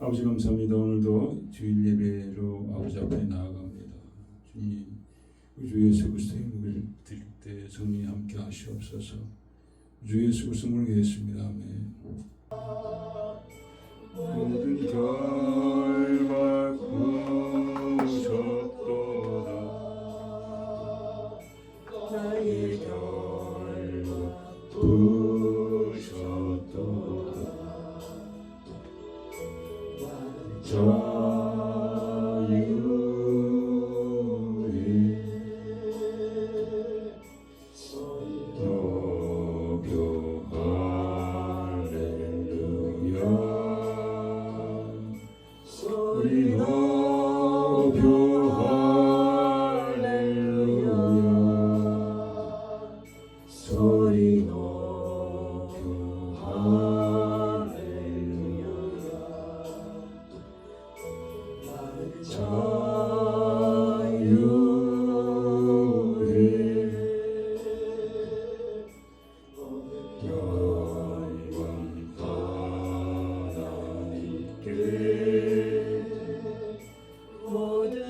아버지 감사합니다. 오늘도 주일 예배로 아버지 앞에 나아갑니다. 주님, 주 예수 그리스도의 이름을 드릴 때 성령이 함께 하시옵소서. 주 예수 그리스도 모르겠습니다. 아멘. 모든 결 바꾸셨도다. 나의 결 바꾸셨도다. 자유의 높여 할렐루야. 우리 높여 할렐루야. 소리 높여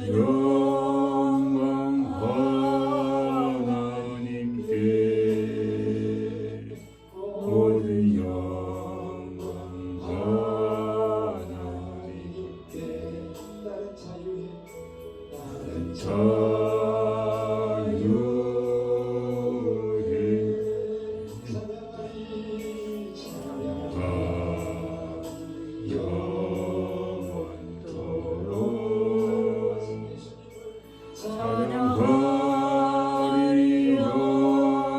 영광 하나님께 모든 영광 하나님께 나는 자유의 영원토록 찬양하리 영원토록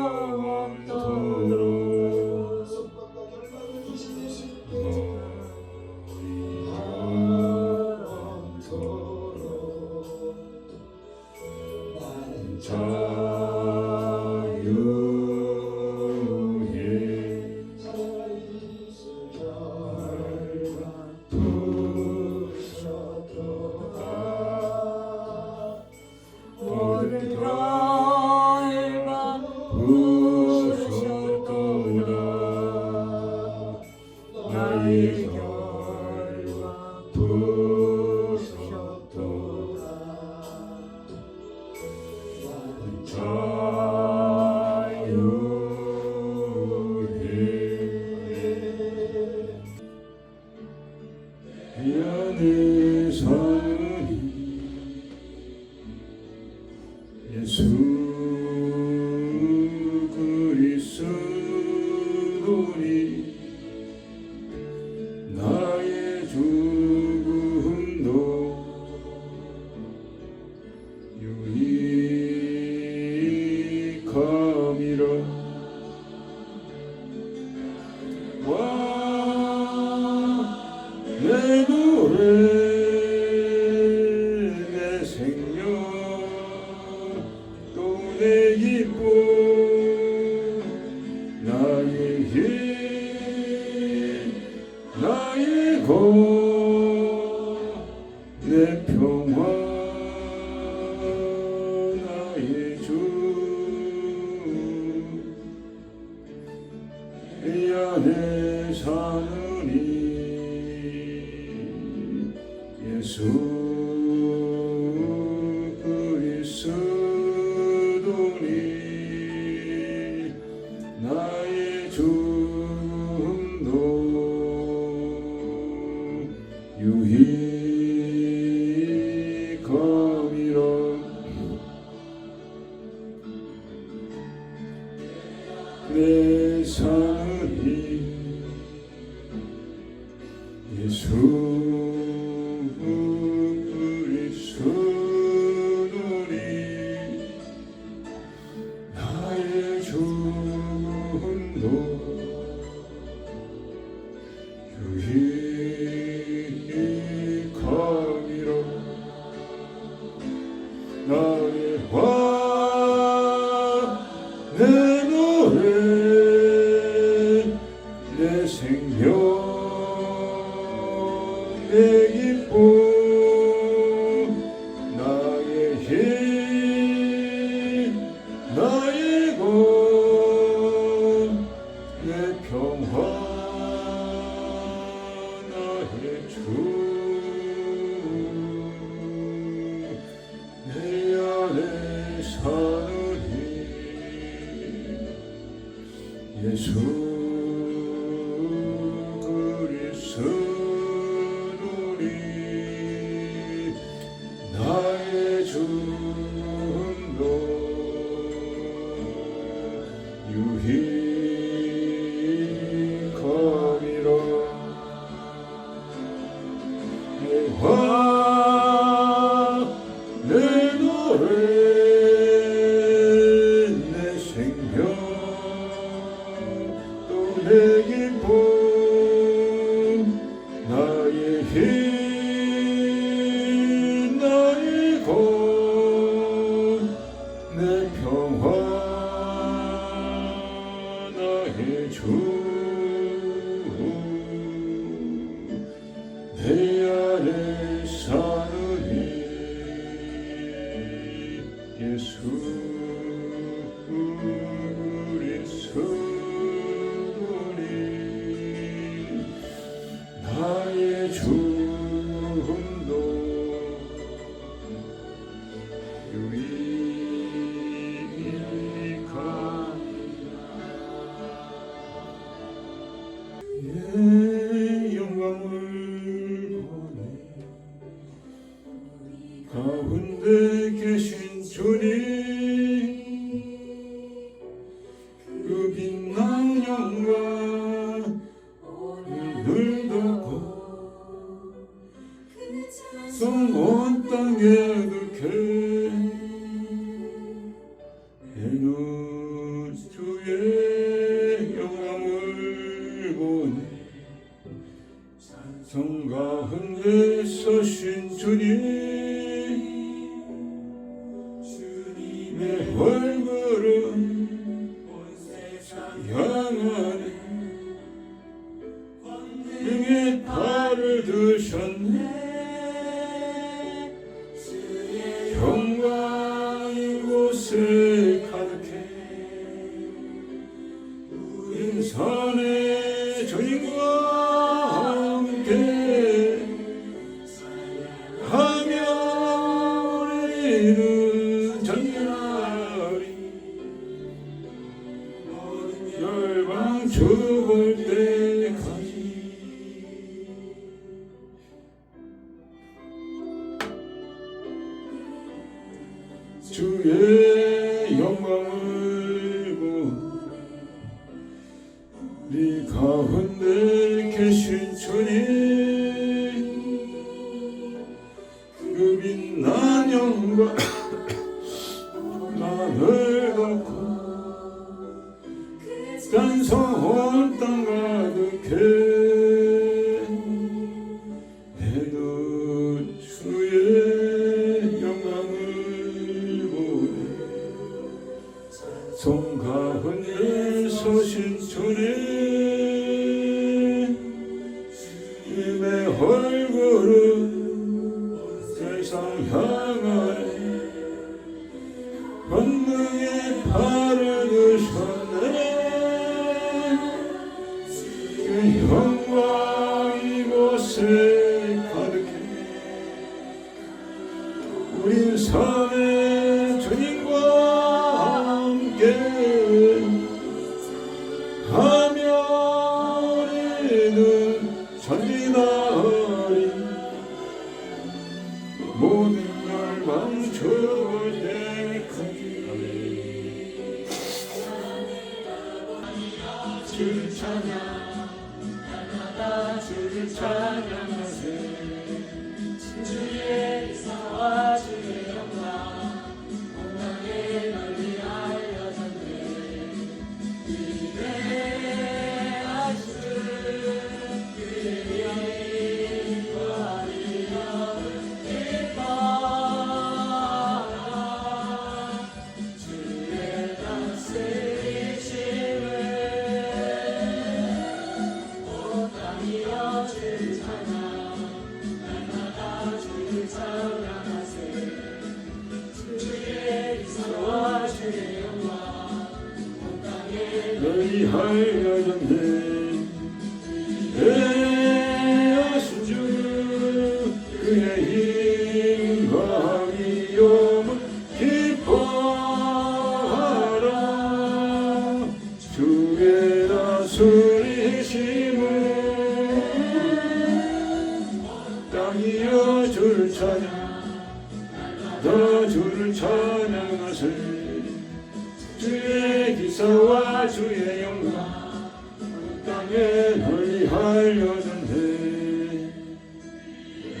나의 결과 부서도다. 자유의 안에 사니 예수 그리스도니 나의 죽음도 유익함이라. 와 내 노래 내 생명 또 내 기쁨 나의 힘 나의 것 내 평화 나의 주 이 안에 사느니 예수 그리스도니 나의 죽음도 유익함이라. 내 사느니 예수 그리스도니 나의 죽음도 유익함이라. 나의 화 내 노래 내 생명 내 기쁨 나의 힘 나의 것 내 평화 나의 주 예수 그리스도니 나의 주도 유익함이라 내 노래 내 생명 또 내 기쁨 나의 힘 나의 것 내 평화 나의 주 내 안에 사느니 예수 그리스도니 나의 주음도 유익한 내 영광을 보내 가운데 계신 주님 그 빛난 영광 오늘도 온 땅에 그렇게 내는 주의 영광을 보내 성 가운데 서신 주님 내 얼굴은 향하네 등에 발을 드셨네 영광 이곳에 가득해 우린 산의 주님과 함께 하며 우리는 전진하리 열방 죽을 때까지 주의 영광을 우리 가운데 계신 주님 그 빛난 영광 나를 덮고 찬송 온 땅 가득해 내는 주의 영광을 보내 성 가운데 서신 주님 내 얼굴은 세상 향하네 권능의 팔을 드셨네 그 영광 이곳에 가득해 우린 산의 주님과 함께 하며 우리는 전진하리 모든 열방 죽을 때까지 주를 찬양 날마다 주를 찬양하세 주의 의사와 주의 영광 온 땅에 널리 알려졌네 위대하신 그의 이름과 이름을 기뻐하라 주의 다스리심을 온 땅이여 주를 찬양 날마다 주를 찬양하세 주의 인사와 주의 영광 온 땅에 널리 알려졌네 위대하신 주 그의 힘과 위엄을 기뻐하라 주의 찬양 더 주를 찬양하세 주의 기사와 주의 영광 땅에 널리 알려전해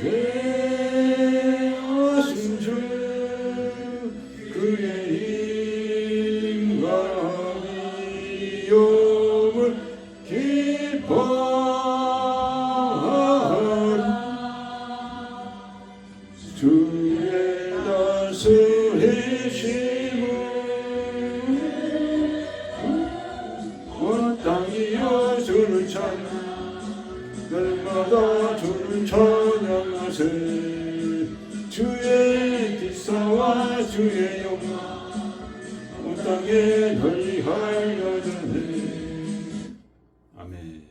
내 오신 주 그의 임감이요물 기뻐하라 주의 다스리심을 온 땅이여 주를 찬양 날마다 주를 찬양하세 주의 기사와 주의 영광 온 땅에 널리 알려전해 아멘.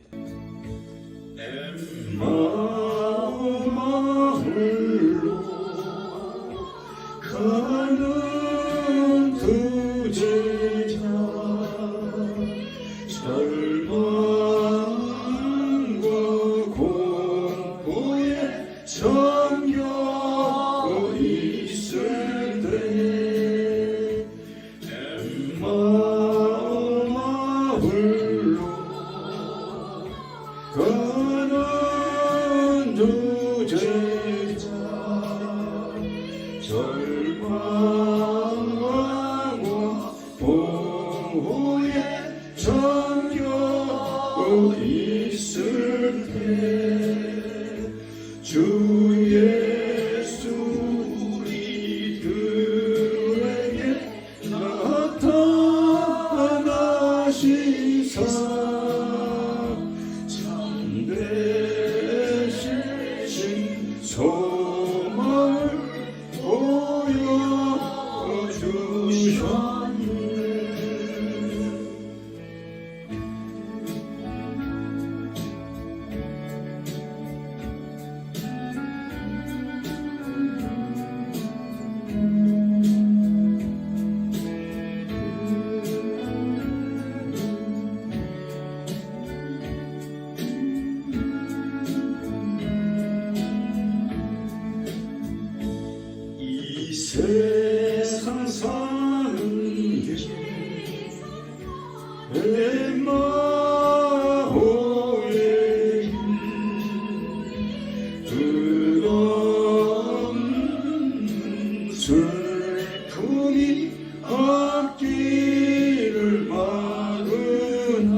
마음으로 가는 두 제자 절망과 공포에 잠겨 있을 때 마음으로 가는 두 제자 절망과 공포에 잠겨 있을 때 주 예수 우리들에게 나타나시사 참되신 소망을 보여주셨네. 이 세상 사는 게 마오의 그런 슬픔이 없기를 바르나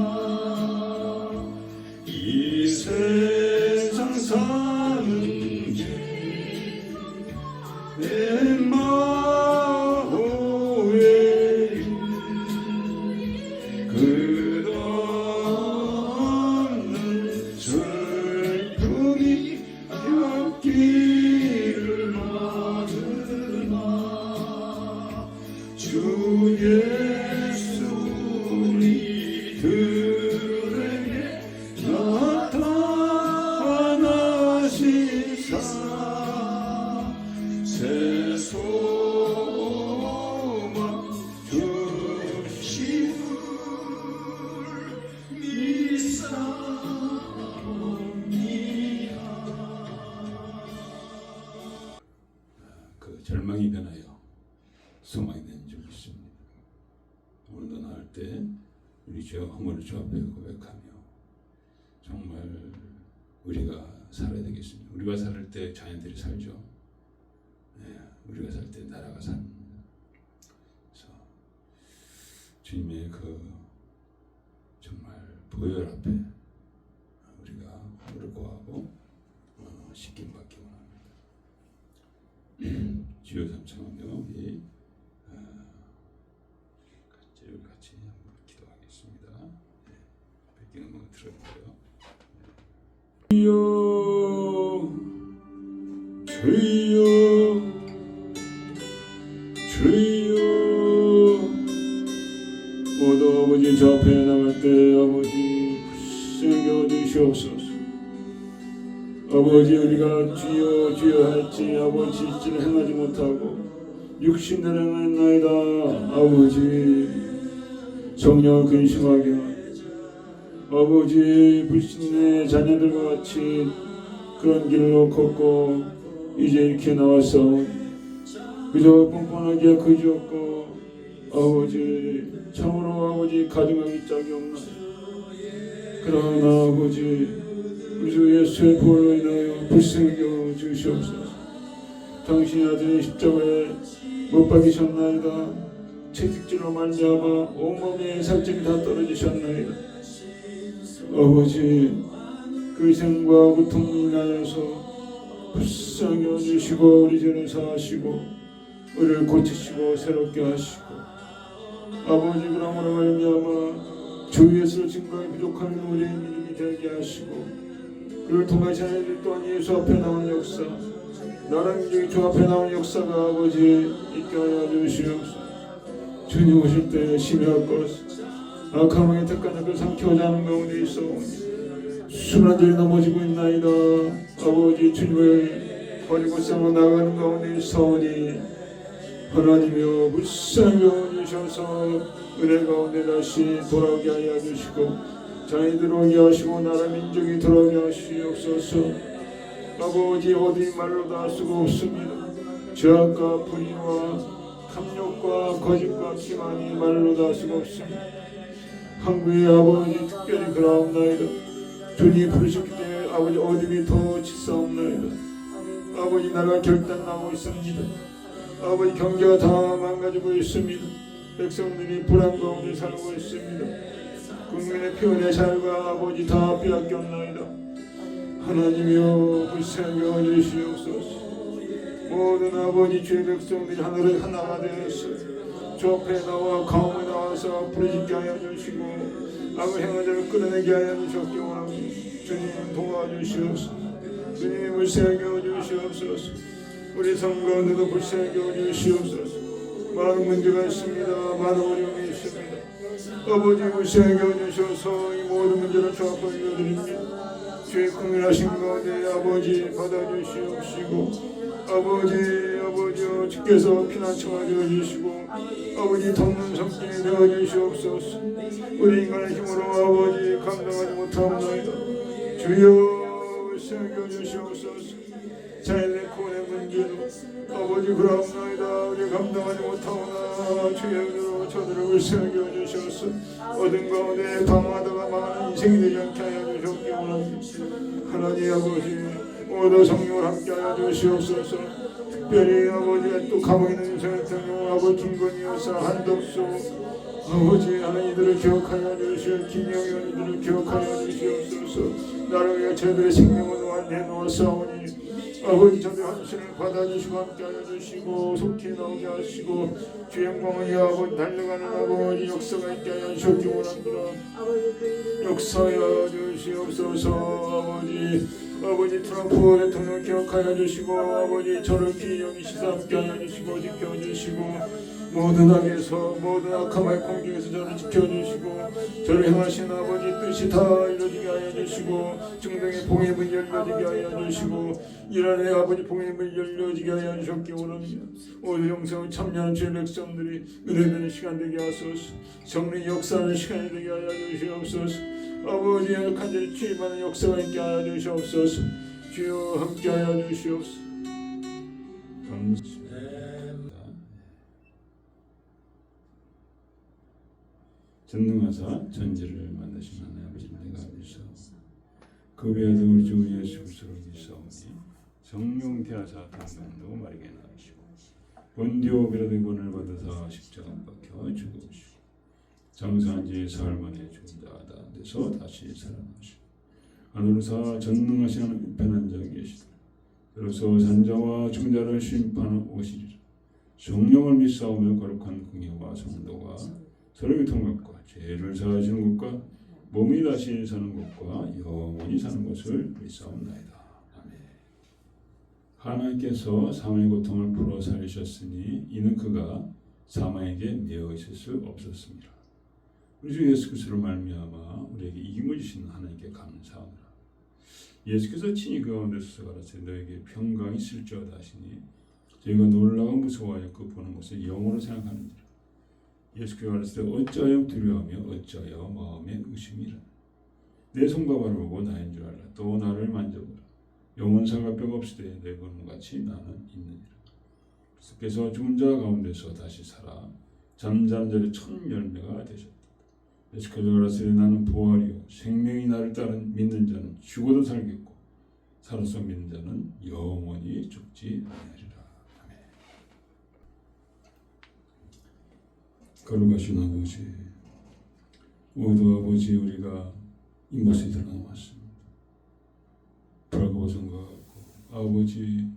이 세상 사는 내 마음에 끝없는 슬픔이 없기를 바르나 주 예수 우리들에게 나타나시사 새 소망 주시물 믿사옵니다. 그 절망이 변하여 소망이 되는 줄 믿습니다. 오늘도 나올 때 우리 주여 허물을 주 앞에 고백하며 정말 우리가 살아야 되겠습니다. 우리가 살 때 자녀들이 살죠. 우리가 살 때 나라가 삽니다. 그래서 주님의 그 정말 보혈 앞에 우리가 허물을 구하고 씻김 받기 원합니다. 주여 삼창하며 우리 같이 한번 기도하겠습니다. 뵙기는 뭐 들어볼까요? 주여 주여 모두 아버지 저 앞에 나갈 때 아버지 불쌍히 여주시옵소서. 아버지 우리가 주여 주여 할지 아버지 일지를 행하지 못하고 육신대로 행하였나이다. 아버지 성령을 근심하게 아버지 불신의 자녀들과 같이 그런 길로 걷고 이제 이렇게 나와서 그저 뻔뻔하게 그저고 아버지 참으로 아버지 가정하기 짝이 없나. 그러나 아버지 우리 주 예수의 보혈로 인하여 불쌍히 주시옵소서. 당신의 아들의 십자가에 못 박이셨나이다. 채찍질로 말미암아 온몸에 살점이 다 떨어지셨나이다. 아버지 그 생과 고통을 인하여서 불쌍히 여주시고 우리 죄를 사하시고 우리를 고치시고 새롭게 하시고 아버지 그러므로 말미암아 주 예수를 증거에 부족한 우리의 믿음이 되게 하시고 그를 통해 자녀들 또한 예수 앞에 나오는 역사 나라 민족이 주 앞에 나오는 역사가 아버지 있게 하여 주시옵소서. 주님 오실 때 심의할 것 악한 왕의 택한 자들 삼키고자 하는 가운데 있어오니 수많은 자들이 넘어지고 있나이다. 아버지 주님을 버리고 싸워 나가는 가운데 있어오니 하나님이여 불쌍히 여주셔서 은혜 가운데 다시 돌아오게 하여 주시고 자녀 들어오게 하시고 나라 민족이 돌아오게 하시옵소서. 아버지 어디 말로도 할 수가 없습니다. 죄악과 불의와 탐욕과 거짓과 기만이 말로도 할 수가 없습니다. 한국의 아버지 특별히 그라옵나이다. 주님 부르셨기 때문에 아버지 어둠이 더 치사옵나이다. 아버지 나라가 결단나고 있습니다. 아버지 경제가 다 망가지고 있습니다. 백성들이 불안 가운데 살고 있습니다. 국민의 피곤의 살과 아버지 다 빼앗겼나이다. 하나님이여 불쌍히 여주시옵소서. 모든 아버지 주의 백성들이 하늘의 하나가 되었어 주 앞에 나와 가운데 나와서 부르짖게 하여 주시고 악을 행한 자를 끌어내게 하여 주셨기 원합니다. 주님 도와주시옵소서. 주님 불쌍히 여주시옵소서. 우리 성도 가운데도 불쌍히 여주시옵소서. 많은 문제가 있습니다. 많은 어려움이 있습니다. 아버지 불쌍히 여주셔서 이 모든 문제를 주 앞에 올려드립니다. 주의 긍휼하신 가운데 아버지 받아주시옵시고 아버지여 주께서 피난처가 되어주시고 아버지 돕는 성길이 되어주시옵소서. 우리 인간의 힘으로 아버지 감당하지 못하옵나이다. 주여 불쌍히 여주시옵소서. 자연의 구원의 문제로 아버지 그라옵나이다. 우리 감당하지 못하오나 주의 은혜로 저들을 불쌍히 여주셔서 어둠 가운데 방황하다가 망하는 인생이 되지 않게 하여 주셨기 원합니다. 하나님 아버지 오늘 성령을 함께하여 주시옵소서. 특별히 아버지가 또 감옥에 있는 인생을 아버지 김건희 여사 한덕수 아버지 하나님들을 기억하여 주시오. 김영현 이들을 기억하여 주시옵소서. 나를 위해 저들의 생명을 완전히 놓았사오니 아버지 저들 헌신을 받아주시고 함께하여 주시고 속히 나오게 하시고 주의 영광을 아버지 달려가는 아버지 역사가 있게 하여 주시기 원합니다. 역사하여 주시옵소서. 아버지 트럼프 대통령 기억하여 주시고 아버지 저를 기영이 시사 함께하여 주시고 지켜주시고 모든 악에서 모든 악함의 공격에서 저를 지켜주시고 저를 향하신 아버지 뜻이 다 이루어지게 하여 주시고 중동의 봉의 문 열려지게 하여 주시고 이란의 아버지 봉의 문 열려지게 하여 주셨기 원합니다. 오늘 영성을 참여하는 주의 백성들이 은혜되는 시간 되게 하소서. 성령 역사하는 시간이 되게 하여 주시옵소서. 아버지 약한 자를 취임하는 역사가 있게 하여 주시옵소서. 주여 함께 하여 주시옵소서. 감사합니다. 전능하사 전지를 만드신 하나님 아버지 내가 믿사오니 그 외에도 우리 주 예수 그리스도를 믿사오니 성령 대하사 당당도 마르게 나으시고 본디오 비라도 권을 받으사 십자가 박혀 죽으시고 장사한 지 사흘 만에 죽은 자 가운데서 다시 살아나시고 하늘사 전능하신 편한 자 계시다. 그래서 산자와 중자를 심판하러 오시리라. 성령을 믿사오며 거룩한 공예와 성도가 서로 교통할 것과 죄를 사하시는 것과 몸이 다시 사는 것과 영원히 사는 것을 믿사옵나이다. 아멘. 하나님께서 사망의 고통을 풀어 살리셨으니 이는 그가 사망에게 매어 있을 수 없었습니다. 우리 주 예수 그리스도로 말미암아 우리에게 이김을 주시는 하나님께 감사하노라. 예수께서 친히 그 가운데서 가라사대 너에게 평강이 있을지어다 하시니 저희가 놀라고 무서워하여 그 보는 것을 영으로 생각하느니라. 예수께서 가라사대 어찌하여 두려워하며 어찌하여 마음에 의심이라. 내 손과 발을 보고 나인 줄 알라. 또 나를 만져보라. 영원사가 뼈가 없으되 내 걸음같이 나는 있느니라. 그래서 죽은 자 가운데서 다시 살아 잠자는 자의 첫 열매가 되셨다. 예수께서 가라사대 나는 부활이요 생명이 나를 따른 믿는 자는 죽어도 살겠고 살아서 믿는 자는 영원히 죽지 아니하리라. 아멘. 거룩하신 아버지, 모두 아버지 우리가 이 모습이 드러나왔습니다. 벌거벗은 것 같고 아버지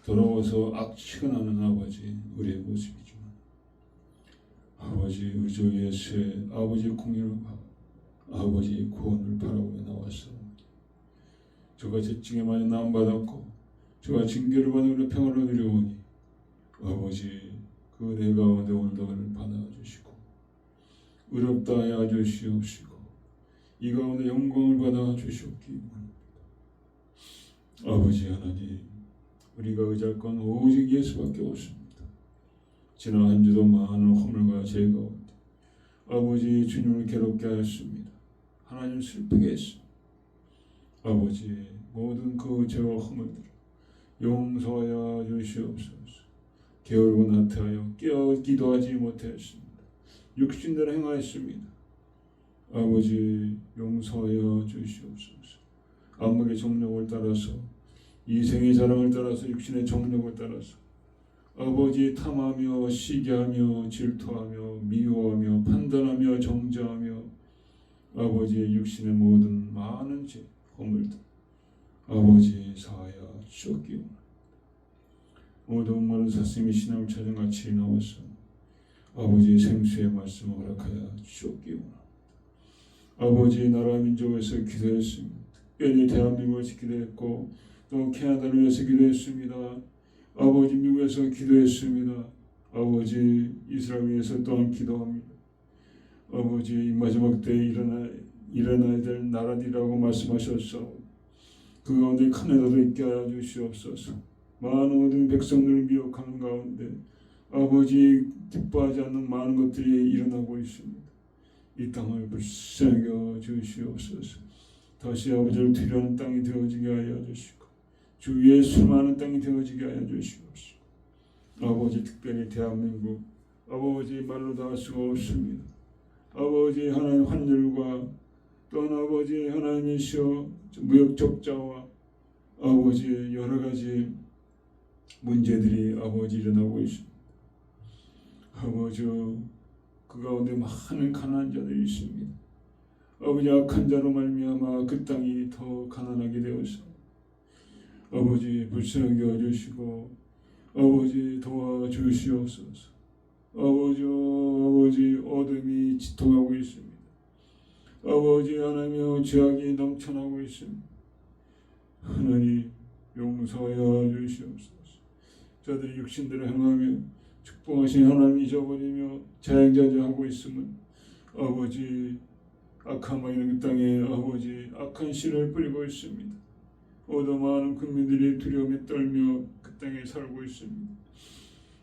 돌아와서 악취가 나는 아버지 우리의 모습이지만 아버지 우리 주 예수의 아버지 공의를 아버지 구원을 바라보며 나왔어. 저가 재증에 많이 나음받았고 저가 징계를 받는 우리 평화를 누려오니 아버지 그 내 가운데 오늘도 은혜를 받아주시고 의롭다 하여 주시옵시고 이 가운데 영광을 받아주시옵기 원합니다. 아버지 하나님 우리가 의지할 건 오직 예수밖에 없습니다. 지난 한 주도 많은 허물과 죄 가운데 아버지 주님을 괴롭게 하였습니다. 하나님 슬프게 했습니다. 아버지 모든 그 죄와 허물들을 용서하여 주시옵소서. 게으르고 나태하여 기도하지 못했습니다. 육신대로 행하였습니다. 아버지 용서하여 주시옵소서. 안목의 정욕을 따라서 이생의 자랑을 따라서 육신의 정욕을 따라서 아버지 탐하며 시기하며 질투하며 미워하며 판단하며 정죄하며 아버지의 육신의 모든 많은 죄 허물들 아버지 사하여 주옵기요. 모든 많은 사슴이 신앙을 찾아같이 나와서 아버지의 생수의 말씀을 허락하여 주옵기요. 아버지 나라 민족에서 기도했습니다. 특별히 대한민국에서 기도했고 또 캐나다를 위해서 기도했습니다. 아버지 미국에서 기도했습니다. 아버지 이스라엘 위해서 또한 기도합니다. 아버지 이 마지막 때에 일어나야 될 나라들이라고 말씀하셨어. 그 가운데 카나다도 있게 하여 주시옵소서. 많은 모든 백성들을 미혹하는 가운데 아버지 기뻐하지 않는 많은 것들이 일어나고 있습니다. 이 땅을 불쌍히 주시옵소서. 다시 아버지를 두려운 땅이 되어지게 하여 주시고 주위에 수많은 땅이 되어지게 하여 주시옵소서. 아버지 특별히 대한민국 아버지 말로 다 할 수가 없습니다. 아버지 하나님 환율과 또한 아버지 하나님이시여 무역 적자와 아버지 여러 가지 문제들이 아버지 일어나고 있습니다. 아버지 그 가운데 많은 가난한 자들이 있습니다. 아버지 악한 자로 말미암아 그 땅이 더 가난하게 되어서 아버지 불쌍히 여주시고 아버지 도와주시옵소서. 아버지 어둠이 짙어가고 있습니다. 아버지 하나님의 죄악이 넘쳐나고 있습니다. 하나님 용서하여 주시옵소서. 저들이 육신대로 행하며 축복하신 하나님 잊어버리며 자행자제하고 있음은 아버지 악함과 있는 그 땅에 아버지 악한 씨를 뿌리고 있습니다. 오더 많은 국민들이 두려움에 떨며 그 땅에 살고 있습니다.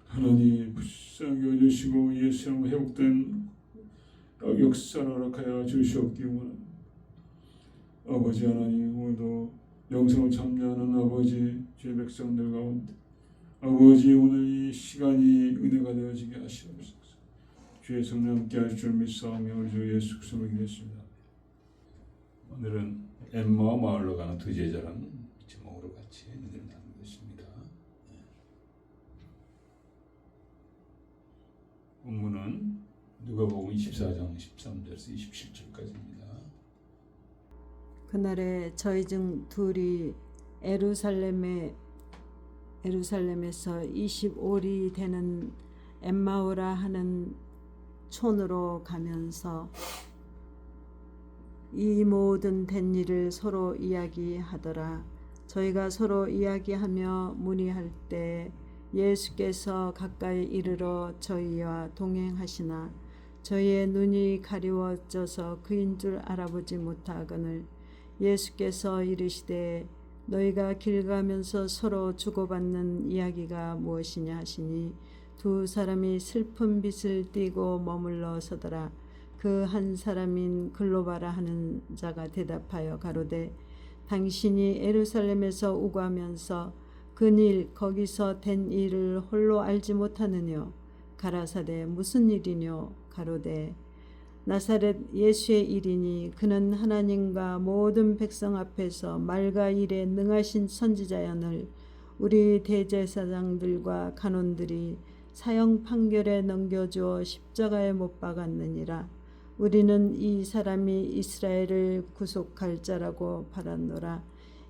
하나님 불쌍히 여주시고 예수님 회복된 역사를 허락하여 주시옵기 원합니다. 아버지 하나님 오늘도 영성을 참여하는 아버지 주의 백성들 가운데 아버지 오늘 이 시간이 은혜가 되어지게 하시옵소서. 주의 성령 함께 하실 줄 믿사오며 우리 주 예수 그리스도를 기도했습니다. 오늘은 엠마오 마을로 가는 두 제자라는 제목으로 같이 은혜를 나누겠습니다. 본문은 누가복음 24장 13절에서 27절까지입니다. 그날에 저희 중 둘이 에루살렘에서 25리 되는 엠마오라 하는 촌으로 가면서 이 모든 된 일을 서로 이야기하더라. 저희가 서로 이야기하며 문의할 때 예수께서 가까이 이르러 저희와 동행하시나 저희의 눈이 가리워져서 그인 줄 알아보지 못하거늘 예수께서 이르시되 너희가 길 가면서 서로 주고받는 이야기가 무엇이냐 하시니 두 사람이 슬픈 빛을 띠고 머물러 서더라. 그 한 사람인 글로바라 하는 자가 대답하여 가로되 당신이 예루살렘에서 우고하면서 그 거기서 된 일을 홀로 알지 못하느뇨. 가라사대 무슨 일이뇨. 가로되 나사렛 예수의 일이니 그는 하나님과 모든 백성 앞에서 말과 일에 능하신 선지자였을 우리 대제사장들과 간원들이 사형 판결에 넘겨주어 십자가에 못 박았느니라. 우리는 이 사람이 이스라엘을 구속할 자라고 바랐노라.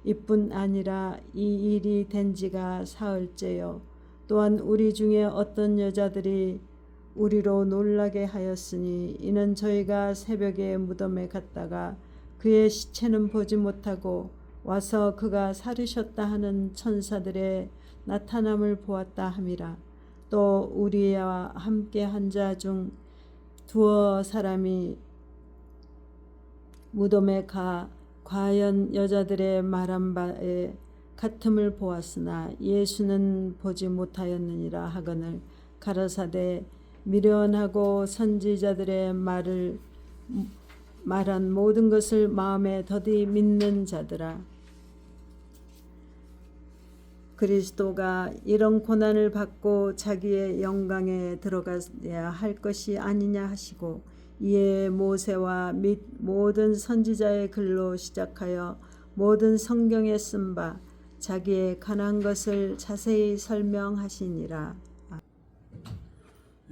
이뿐 아니라 이 일이 된 지가 사흘째요. 또한 우리 중에 어떤 여자들이 우리로 놀라게 하였으니 이는 저희가 새벽에 무덤에 갔다가 그의 시체는 보지 못하고 와서 그가 살으셨다 하는 천사들의 나타남을 보았다 함이라. 또 우리와 함께 한 자 중 두어 사람이 무덤에 가 과연 여자들의 말한 바에 같음을 보았으나 예수는 보지 못하였느니라 하거늘 가라사대 미련하고 선지자들의 말한 모든 것을 마음에 더디 믿는 자들아, 그리스도가 이런 고난을 받고 자기의 영광에 들어가야 할 것이 아니냐 하시고 이에 모세와 및 모든 선지자의 글로 시작하여 모든 성경에 쓴 바 자기의 관한 것을 자세히 설명하시니라.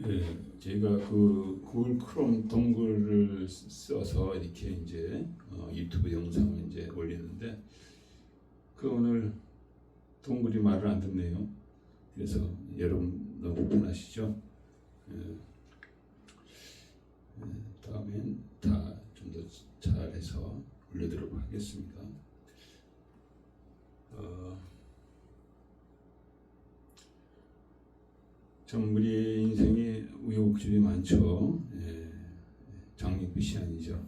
예, 제가 그 구글 크롬 동굴을 써서 이렇게 이제 유튜브 영상을 이제 올리는데 그 오늘 동굴이 말을 안 듣네요. 그래서 여러분 너무 불편하시죠? 다음엔 다 좀 더 잘해서 올려드리도록 하겠습니다. 참 우리 인생에 우여곡절이 많죠. 장밋빛이 아니죠.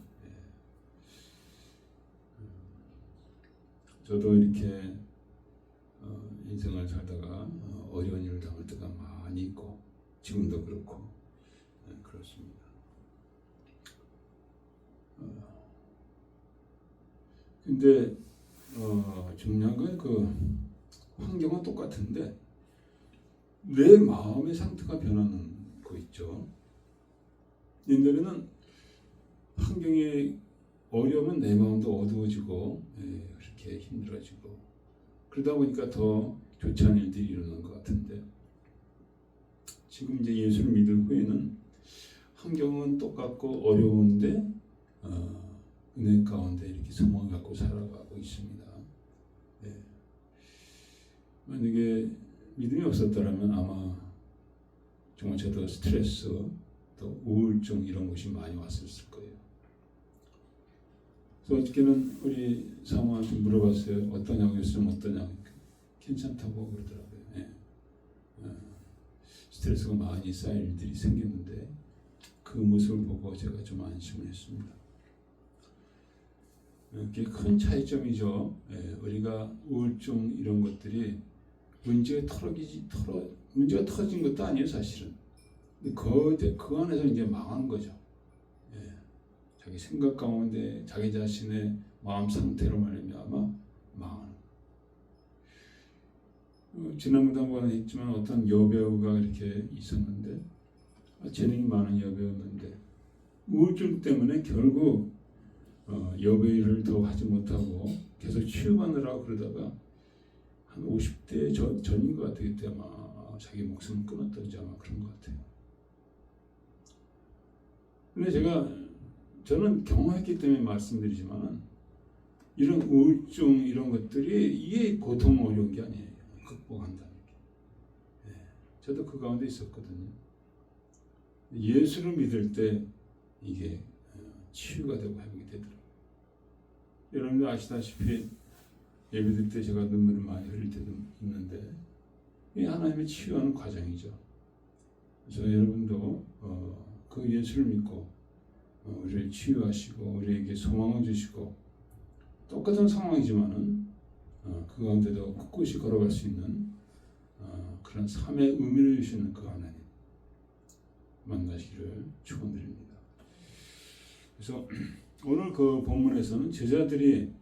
저도 이렇게 인생을 살다가 어려운 일을 당할 때가 많이 있고 지금도 그렇고 그렇습니다. 근데 중요한 건 그 환경은 똑같은데 내 마음의 상태가 변하는 거 있죠. 옛날에는 환경이 어려우면 내 마음도 어두워지고 그렇게 힘들어지고 그러다 보니까 더 좋지 않은 일들이 일어나는 것 같은데 지금 이제 예수를 믿은 후에는 환경은 똑같고 어려운데 은혜 가운데 이렇게 소망을 갖고 살아가고 있습니다. 만약에 믿음이 없었더라면 아마 정말 저도 스트레스 또 우울증 이런 것이 많이 왔었을 거예요. 그래서 어저께는 우리 사모한테 물어봤어요. 어떠냐고 했으면 어떠냐고. 괜찮다고 그러더라고요. 스트레스가 많이 쌓일 일들이 생겼는데 그 모습을 보고 제가 좀 안심을 했습니다. 그게 큰 차이점이죠. 우리가 우울증 이런 것들이 문제가 터진 것도 아니에요, 사실은. 그 안에서 이제 망한 거죠. 자기 생각 가운데 자기 자신의 마음 상태로 말미암아 망하는. 지난번에 한번 했지만 어떤 여배우가 이렇게 있었는데 재능이 많은 여배우였는데 우울증 때문에 결국 여배우를 더 하지 못하고 계속 치유받느라고 그러다가 한 50대 전인 것 같아요. 그때 아마 자기 목숨을 끊었던지 아마 그런 것 같아요. 근데 저는 경험했기 때문에 말씀드리지만 이런 우울증 이런 것들이 이게 고통 어려운 게 아니에요. 극복한다는 게. 저도 그 가운데 있었거든요. 예수를 믿을 때 이게 치유가 되고 회복이 되더라고요. 여러분도 아시다시피 예배드릴 때 제가 눈물을 많이 흘릴 때도 있는데 이게 하나님의 치유하는 과정이죠. 그래서 여러분도 그 예수를 믿고 우리를 치유하시고 우리에게 소망을 주시고 똑같은 상황이지만은 그 가운데도 꿋꿋이 걸어갈 수 있는 그런 삶의 의미를 주시는 그 하나님 만나시기를 축원드립니다. 그래서 오늘 그 본문에서는 제자들이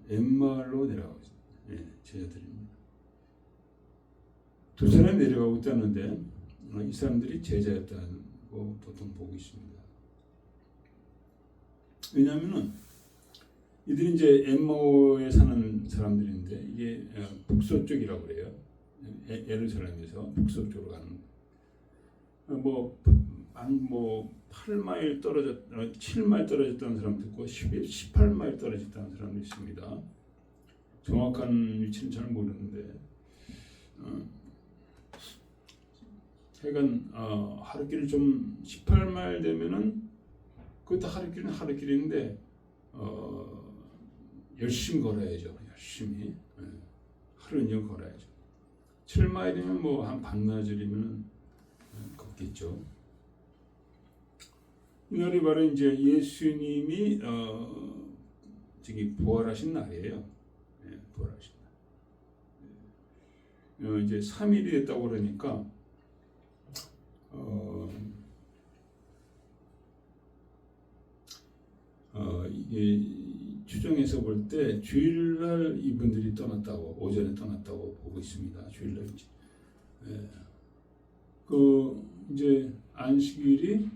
엠마을로 내려가고 있습니다. 예, 제자들입니다. 두 사람이 내려가고 있다는데 이 사람들이 제자였다고 보통 보고 있습니다. 왜냐하면은 이들이 이제 엠마오에 사는 사람들인데 이게 북서쪽이라고 그래요. 예루살렘에서 북서쪽으로 가는 뭐 8마일 7마일 떨어졌다는 사람도 있고 18마일 떨어졌다는 사람도 있습니다. 정확한 위치는 잘 모르는데 하여간 하루길 좀 18마일 되면은 그것도 하루길은 하루길인데 열심히 걸어야죠. 열심히 하루는 걸어야죠. 7마일이면 뭐 한 반나절이면 걷겠죠. 이날이 바로 이제 예수님이 부활하신 날이에요. 부활하신 날. 이제 3일이 됐다고 그러니까 이게 추정해서 볼 때 주일날 이분들이 떠났다고 오전에 떠났다고 보고 있습니다. 주일날 이제 안식일이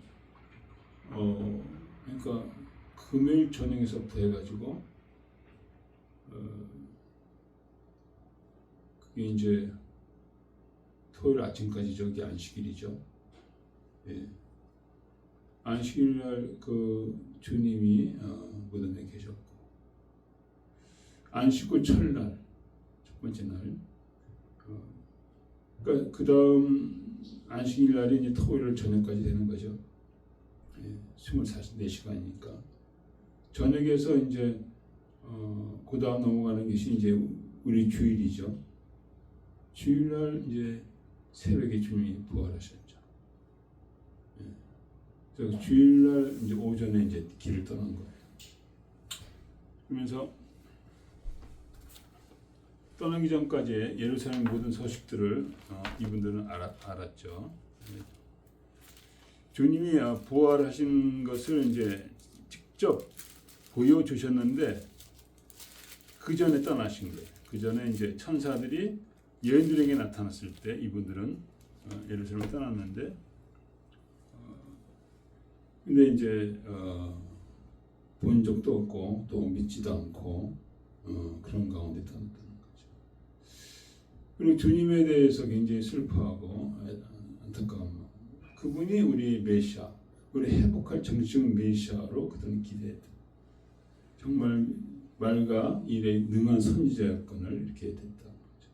그러니까 금요일 저녁에서부터 해가지고 그게 이제 토요일 아침까지 저기 안식일이죠. 예. 안식일날 그 주님이 무덤에 계셨고 안식구 첫날 첫 번째 날 그러니까 그 다음 안식일 날이 이제 토요일 저녁까지 되는 거죠. 24시간이니까 저녁에서 이제 그 다음 넘어가는 것이 이제 우리 주일이죠. 주일날 이제 새벽에 주님이 부활하셨죠. 그래서 주일날 이제 오전에 이제 길을 떠난 거예요. 그러면서 떠나기 전까지 예루살렘 모든 소식들을 이분들은 알았죠. 주님이 부활하신 것을 이제 직접 보여주셨는데 그 전에 떠나신 거예요. 그 전에 이제 천사들이 여인들에게 나타났을 때 이분들은 예루살렘을 떠났는데 근데 이제 본 적도 없고 또 믿지도 않고 그런 가운데 떠났다는 거죠. 그리고 주님에 대해서 굉장히 슬퍼하고 안타까운 마음. 그분이 우리 메시아, 우리 회복할 정식 메시아로 그들은 기대했다. 정말 말과 일에 능한 선지자였건을 이렇게 됐다는 거죠.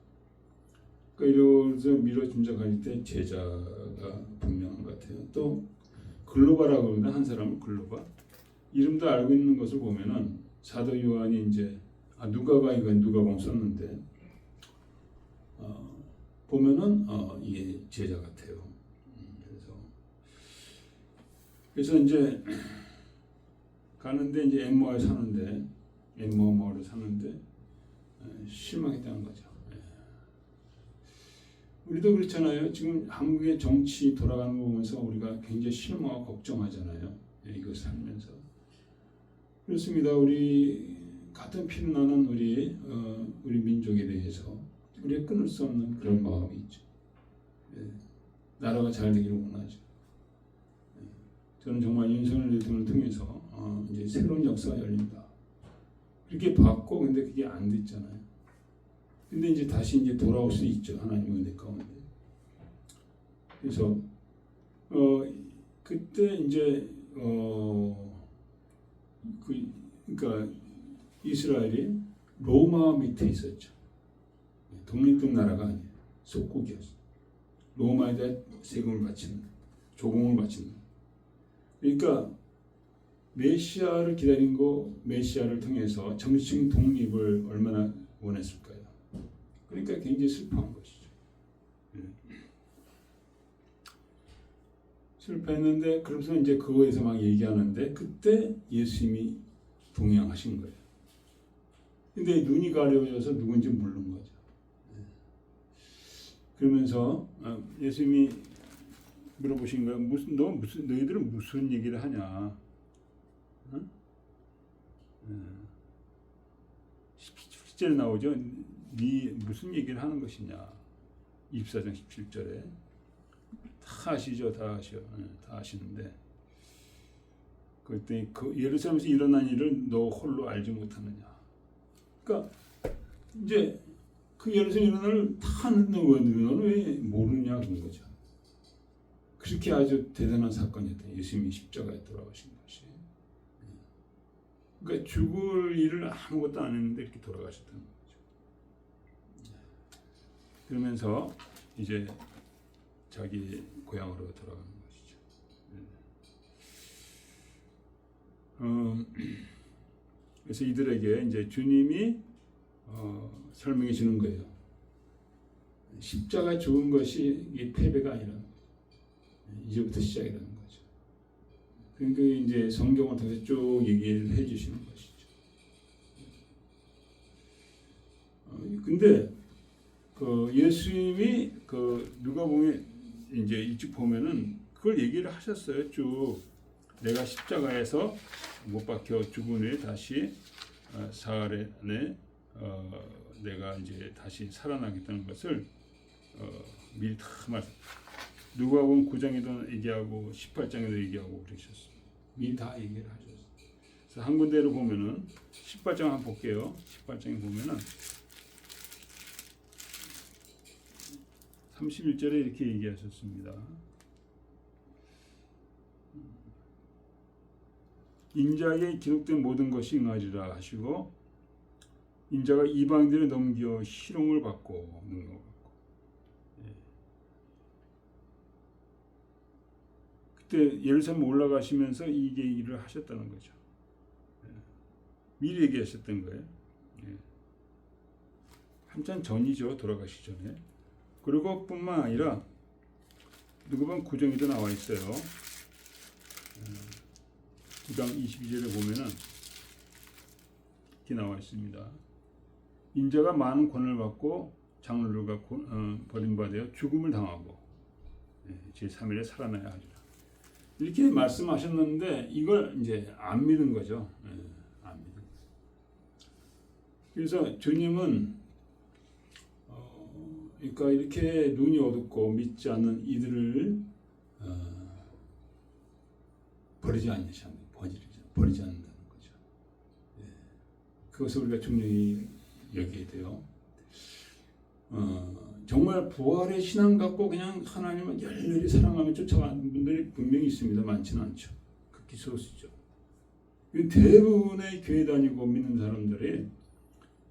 그러니까 이러면서 미뤄 짐작할 때 제자가 분명한 것 같아요. 또 글로바라고 그러는데 한 사람은 글로바 이름도 알고 있는 것을 보면은 사도 요한이 이제 누가가 이건 누가봉 썼는데 보면은 이게 제자 같아요. 그래서 이제 가는데 이제 엠모에 사는데 엠모 마을에 사는데 실망했다는 거죠. 우리도 그렇잖아요. 지금 한국의 정치 돌아가는 거 보면서 우리가 굉장히 실망하고 걱정하잖아요. 이거 살면서. 그렇습니다. 우리 같은 피를 나는 우리 민족에 대해서 우리가 끊을 수 없는 그런 마음이 있죠. 나라가 잘 되기를 원하죠. 저는 정말 윤석열 대통령을 통해서 이제 새로운 역사가 열린다. 그렇게 봤고 근데 그게 안 됐잖아요. 근데 이제 다시 이제 돌아올 수 있죠. 하나님의 은혜 가운데. 그래서 그때 이제 그러니까 이스라엘이 로마 밑에 있었죠. 독립된 나라가 아니에요. 속국이었어요. 로마에다 세금을 바치는, 조공을 바치는. 그러니까 메시아를 기다린 거, 메시아를 통해서 정치적 독립을 얼마나 원했을까요? 그러니까 굉장히 슬퍼한 것이죠. 슬퍼했는데 그러면서 이제 그거에서 막 얘기하는데 그때 예수님이 동행하신 거예요. 근데 눈이 가려져서 누군지 모르는 거죠. 그러면서 예수님이 물어보신 거예요. 너희들은 무슨 얘기를 하냐? 10절에 나오죠. 네 무슨 얘기를 하는 것이냐. 24장 17절에 다 아시죠. 다 아시는데 그때 그 예루살렘에서 일어난 일을 너 홀로 알지 못하느냐. 그러니까 이제 그 예루살렘 일어난 일을 다 아는데 너는 왜 모르냐 그런 거죠. 그렇게 아주 대단한 사건이었다. 예수님이 십자가에 돌아가신 것이. 그러니까 죽을 일을 아무것도 안 했는데 이렇게 돌아가셨다는 거죠. 그러면서 이제 자기 고향으로 돌아가는 것이죠. 그래서 이들에게 이제 주님이 설명해 주는 거예요. 십자가 죽은 것이 이 패배가 아니라 이제부터 시작이라는 거죠. 그러니까 이제 성경을 통해서 쭉 얘기를 해주시는 것이죠. 근데 그 예수님이 그 누가복음에 이제 일찍 보면은 그걸 얘기를 하셨어요. 쭉 내가 십자가에서 못 박혀 죽은 후에 다시 사흘 안에 내가 이제 다시 살아나겠다는 것을 미리 다 말씀. 누가복음 9장에도 얘기하고 18장에도 얘기하고 그러셨어요. 미리 다 얘기를 하셨어요. 그래서 한 군데로 보면은 18장 한번 볼게요. 18장에 보면은 31절에 이렇게 얘기하셨습니다. 인자에게 기록된 모든 것이 응하리라 하시고 인자가 이방인들을 넘겨 희롱을 받고 능력을 받고 그때 예루살렘 올라가시면서 이 얘기를 하셨다는 거죠. 미리 얘기하셨던 거예요. 한참 전이죠. 돌아가시 전에. 그리고 뿐만 아니라 누가복음 9장에도 나와 있어요. 9장 22절에 보면은 이렇게 나와 있습니다. 인자가 많은 권을 받고 장로들과 버림받아 죽음을 당하고 제3일에 살아나야 하리라. 이렇게 말씀하셨는데 이걸 이제 안 믿은 거죠. 안 믿은 거죠. 그래서 주님은 그러니까 이렇게 눈이 어둡고 믿지 않는 이들을 버리지 않는다는 거죠. 그것을 우리가 중요히 여기게 돼요. 정말 부활의 신앙 갖고 그냥 하나님을 열렬히 사랑하며 쫓아가는 분들이 분명히 있습니다. 많지는 않죠. 극히 소수죠. 대부분의 교회 다니고 믿는 사람들이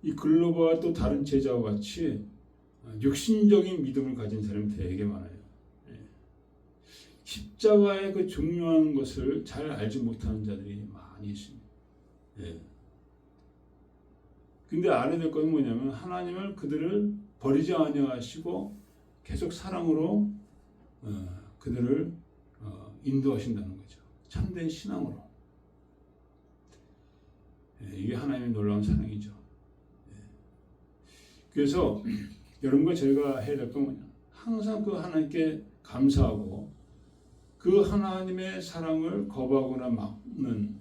이 글로바와 또 다른 제자와 같이 육신적인 믿음을 가진 사람이 되게 많아요. 십자가의 그 중요한 것을 잘 알지 못하는 자들이 많이 있습니다. 근데 알아야 될 것은 뭐냐면 하나님을 그들을 버리지 아니하시고 계속 사랑으로 그들을 인도하신다는 거죠. 참된 신앙으로. 이게 하나님의 놀라운 사랑이죠. 그래서 여러분과 저희가 해야 될 건 뭐냐? 항상 그 하나님께 감사하고 그 하나님의 사랑을 거부하거나 막는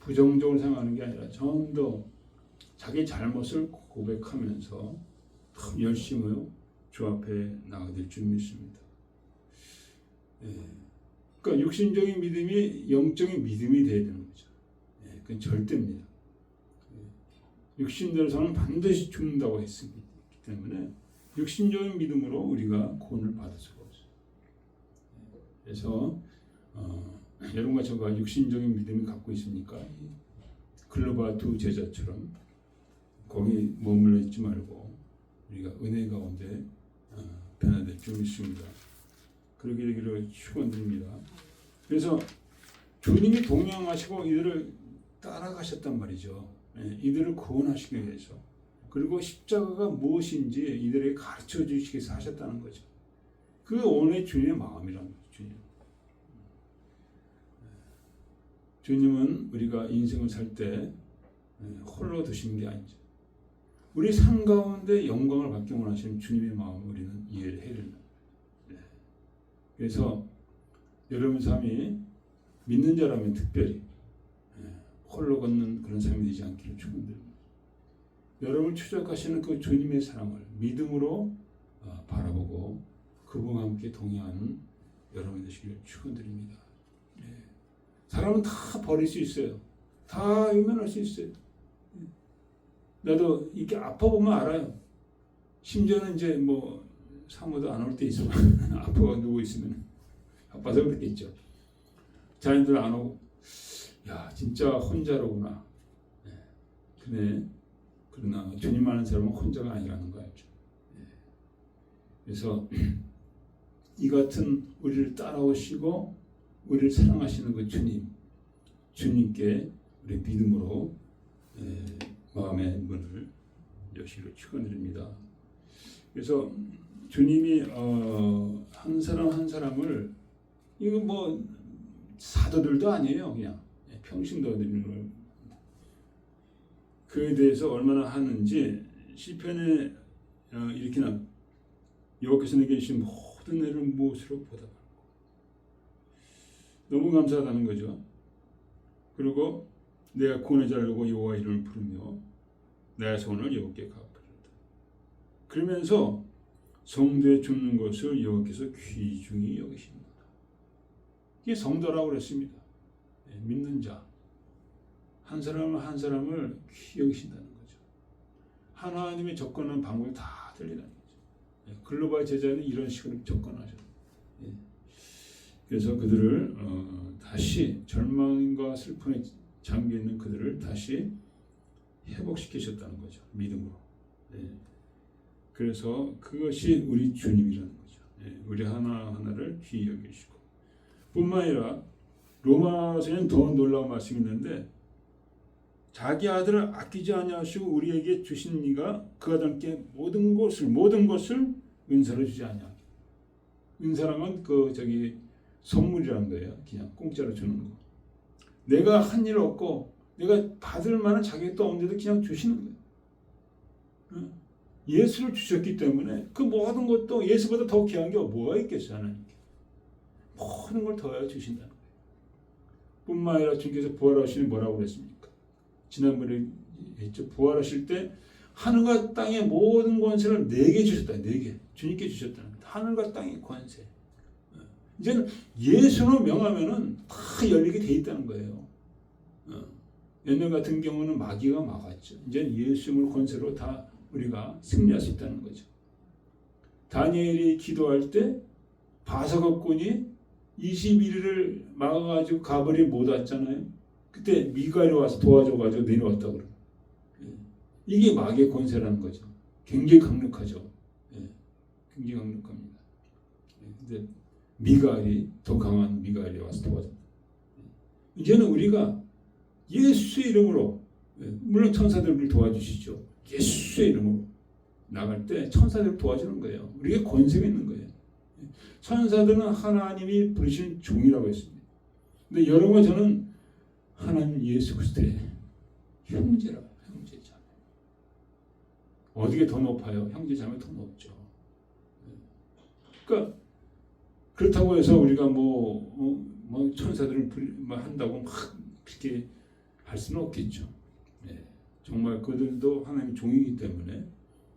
부정적으로 생각하는 게 아니라 좀 더 자기 잘못을 고백하면서 열심히 주 앞에 나가야 될 줄 믿습니다. 그러니까 육신적인 믿음이 영적인 믿음이 되어야 되는 거죠. 그건 절대입니다. 육신대로서는 반드시 죽는다고 했기 때문에 육신적인 믿음으로 우리가 구원을 받을 수가 없어요. 그래서 여러분과 저가 육신적인 믿음을 갖고 있으니까 글로바 두 제자처럼 거기 머물러 있지 말고 우리가 은혜 가운데 변화될 줄 믿습니다. 그러게 되기를 축원드립니다. 그래서 주님이 동행하시고 이들을 따라가셨단 말이죠. 이들을 구원하시기 위해서. 그리고 십자가가 무엇인지 이들에게 가르쳐 주시기 위해서 하셨다는 거죠. 그 오늘 주님의 마음이라는 거죠. 주님은 우리가 인생을 살 때 홀로 두시는 게 아니죠. 우리 삶 가운데 영광을 받기 원하시는 주님의 마음을 우리는 이해를 해야 된다. 그래서 여러분 삶이 믿는 자라면 특별히 홀로 걷는 그런 삶이 되지 않기를 축원드립니다. 여러분을 추적하시는 그 주님의 사랑을 믿음으로 바라보고 그분과 함께 동행하는 여러분 되시길 축원드립니다. 예. 사람은 다 버릴 수 있어요. 다 외면할 수 있어요. 나도 이렇게 아파 보면 알아요. 심지어는 이제 뭐 사모도 안 올 때 있으면 아파가 누워 있으면 아파서 그렇겠죠. 자녀들 안 오고 야 진짜 혼자로구나. 예. 그러나 주님 아는 사람은 혼자가 아니라는 거 알죠. 예. 그래서 이 같은 우리를 따라오시고 우리를 사랑하시는 그 주님께 우리 믿음으로 마음의 문을 여시기를 축원드립니다. 그래서 주님이 한 사람 한 사람을 이거 뭐 사도들도 아니에요. 그냥 평신도 드리는 걸 그에 대해서 얼마나 하는지 시편에 이렇게 여호와께서 내게 주신 모든 애를 무엇으로 보답하고 너무 감사하다는 거죠. 그리고 내가 구원의 자라고 여호와 이름을 부르며 내 손을 여호와께 갚으리로다. 그러면서 성도에 줍는 것을 여호와께서 귀중히 여기십니다. 이게 성도라고 그랬습니다. 믿는 자 한 사람을 한 사람을 귀히 여기신다는 거죠. 하나님의 접근하는 방법이 다 틀리다는 거죠. 글로벌 제자는 이런 식으로 접근하셨어요. 그래서 그들을 다시 절망과 슬픔에 잠겨 있는 그들을 다시 회복시키셨다는 거죠. 믿음으로. 그래서 그것이 우리 주님이라는 거죠. 우리 하나하나를 귀히 여기시고 뿐만 아니라 로마서에는 더 놀라운 말씀이 있는데 자기 아들을 아끼지 아니하시고 우리에게 주신 이가 그 아들께 모든 것을 은사로 주지 아니하게. 은사랑은 선물이라는 거예요. 그냥 공짜로 주는 거. 내가 한 일 없고 내가 받을 만한 자격도 없는데도 그냥 주시는 거예요. 예수를 주셨기 때문에 그 모든 것도 예수보다 더 귀한 게 뭐가 있겠어요. 하나님께. 모든 걸 더하여 주신다는 거예요. 뿐만 아니라 주님께서 부활하시니 뭐라고 그랬습니까? 지난번에 했죠. 부활하실 때 하늘과 땅의 모든 권세를 내게 주셨다. 내게. 주님께 주셨다는 거예요. 하늘과 땅의 권세. 이제는 예수로 명하면은 다 열리게 돼 있다는 거예요. 옛날 같은 경우는 마귀가 막았죠. 이제는 예수님을 권세로 다 우리가 승리할 수 있다는 거죠. 다니엘이 기도할 때 바사각군이 21일을 막아가지고 가버리 못 왔잖아요. 그때 미가엘이 와서 도와줘가지고 내려왔다고 그래요. 이게 마귀의 권세라는 거죠. 굉장히 강력하죠. 굉장히 강력합니다. 근데 미가엘이 더 강한 미가엘이 와서 도와줬다. 이제는 우리가 예수의 이름으로 물론 천사들을 도와주시죠. 예수의 이름으로 나갈 때 천사들을 도와주는 거예요. 우리에게 권세가 있는 거예요. 천사들은 하나님이 부르신 종이라고 했습니다. 근데 여러분과 저는 하나님 예수 그리스도의 형제라고 형제자매. 어디게 더 높아요? 형제자매 더 높죠. 그러니까 그렇다고 해서 우리가 뭐 천사들을 한다고 막 그렇게 할 수는 없겠죠. 정말 그들도 하나님의 종이기 때문에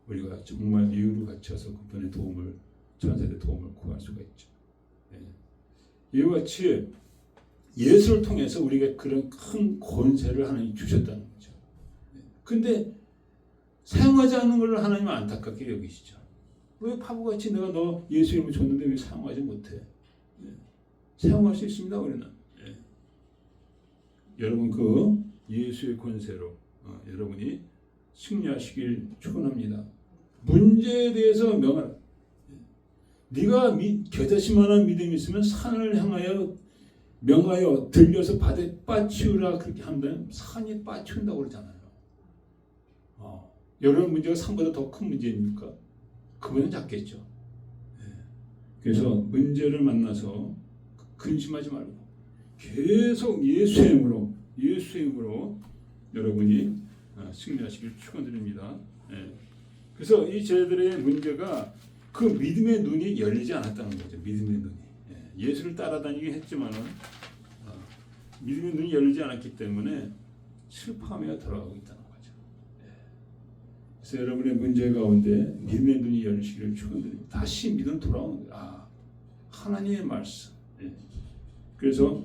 우리가 정말 이유를 갖춰서 그분의 도움을 천사들의 도움을 구할 수가 있죠. 이와 같이 예수를 통해서 우리가 그런 큰 권세를 하나님이 주셨다는 거죠. 근데 사용하지 않는 걸 하나님은 안타깝게 여기시죠. 왜 바보같이 내가 너 예수 이름을 줬는데 왜 사용하지 못해? 사용할 수 있습니다. 우리는. 여러분 그 예수의 권세로 여러분이 승리하시길 축원합니다. 문제에 대해서 명하라. 네가 겨자씨만한 믿음이 있으면 산을 향하여 명하여 들려서 바다에 빠치우라 그렇게 한다면 산이 빠치운다고 그러잖아요. 여러분 문제가 산보다 더 큰 문제입니까? 그거는 작겠죠. 그래서 문제를 만나서 근심하지 말고 계속 예수의 이름으로 여러분이 승리하시길 축원드립니다. 그래서 이 제자들의 문제가 그 믿음의 눈이 열리지 않았다는 거죠. 믿음의 눈이. 예수를 따라다니긴 했지만은 믿음의 눈이 열리지 않았기 때문에 슬퍼하며 돌아가고 있다는 거죠. 그래서 여러분의 문제 가운데 믿음의 눈이 열리시기를 축원드립니다. 다시 믿음 돌아오는 거예요. 하나님의 말씀. 예. 그래서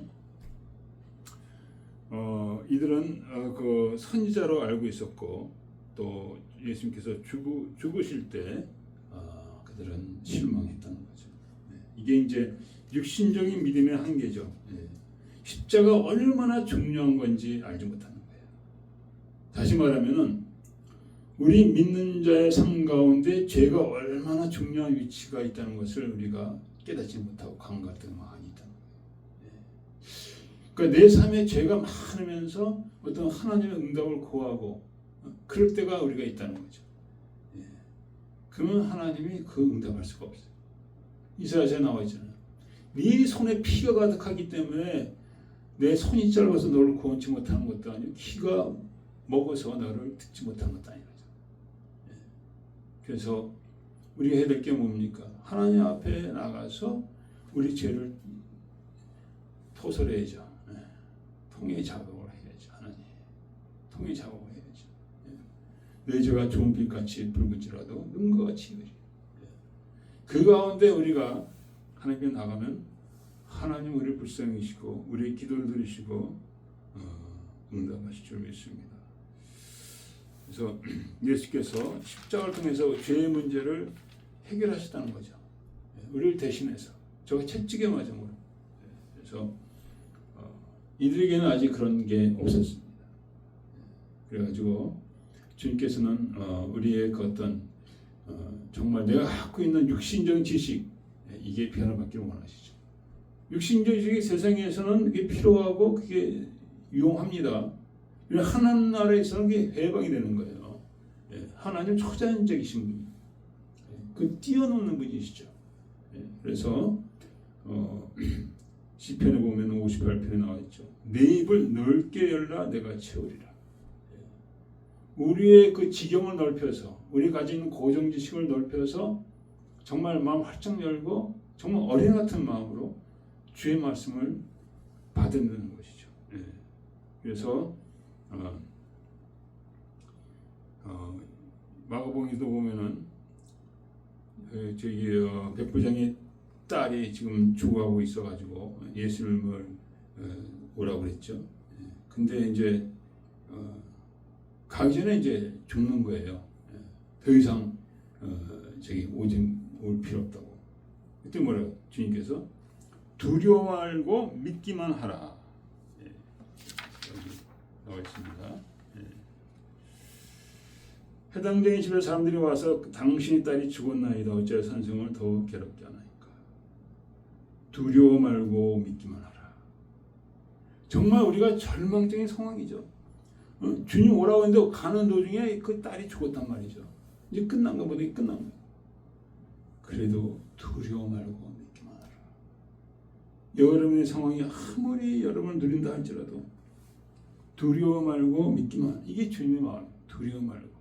이들은 그 선지자로 알고 있었고 또 예수님께서 죽으실 때 그들은 실망했다는 거죠. 예. 이게 이제 육신적인 믿음의 한계죠. 예. 십자가 얼마나 중요한 건지 알지 못하는 거예요. 다시 말하면은 우리 믿는 자의 삶 가운데 죄가 얼마나 중요한 위치가 있다는 것을 우리가 깨닫지 못하고 간과할 때가 많이 있다는 거예요. 그러니까 내 삶에 죄가 많으면서 어떤 하나님의 응답을 구하고 그럴 때가 우리가 있다는 거죠. 그러면 하나님이 그 응답할 수가 없어요. 이사야서에 나와 있잖아요. 네 손에 피가 가득하기 때문에 내 손이 짧아서 너를 구원치 못하는 것도 아니고 키가 먹어서 너를 듣지 못하는 것도 아니죠. 그래서 우리가 해야 될 게 뭡니까? 하나님 앞에 나가서 우리 죄를 토설해야죠. 통해 작업을 해야죠. 하나님 통해 작업을 해야죠. 내 죄가 좋은 빛같이 붉은지라도 눈과 같이 이르리. 그 가운데 우리가 하나님께 나가면 하나님 우리를 불쌍히시고 우리의 기도를 들으시고 응답하실 줄 믿습니다. 그래서 예수께서 십자가를 통해서 죄의 문제를 해결하셨다는 거죠. 우리를 대신해서 저가 채찍에 맞음으로. 그래서 이들에게는 아직 그런 게 없었습니다. 그래가지고 주님께서는 우리의 그 어떤 정말 내가 갖고 있는 육신적인 지식 이게 변화받기를 원하시죠. 육신적인 지식이 세상에서는 그게 필요하고 그게 유용합니다. 하나님 나라에서는 그게 해방이 되는 거예요. 하나님 초자연적이신 분이 그 뛰어넘는 분이시죠. 그래서 시편에 보면 58편에 나와 있죠. 내 입을 넓게 열라 내가 채우리라. 우리의 그 지경을 넓혀서 우리 가지고 있는 고정 지식을 넓혀서 정말 마음 활짝 열고 정말 어린애 같은 마음으로 주의 말씀을 받는다는 것이죠. 그래서 마가복음에도 보면은 저기 백부장의 딸이 지금 죽어가고 있어가지고 예수님을 오라고 그랬죠. 근데 이제 가기 전에 이제 죽는 거예요. 더 이상 저기 올 필요 없다고. 그때 뭐라고 주님께서 두려워 말고 믿기만 하라. 여기 나와 있습니다. 해당적인 집에 사람들이 와서 당신의 딸이 죽었나이다. 어찌하여 산성을 더욱 괴롭게 하나이까. 두려워 말고 믿기만 하라. 정말 우리가 절망적인 상황이죠. 주님 오라고 했는데 가는 도중에 그 딸이 죽었단 말이죠. 이제 끝난 것보다 끝난 거예요. 그래도 두려워 말고 믿기만 하라. 여러분의 상황이 아무리 여러분을 누린다 할지라도 두려워 말고 믿기만 하라. 이게 주님의 마음. 두려워 말고.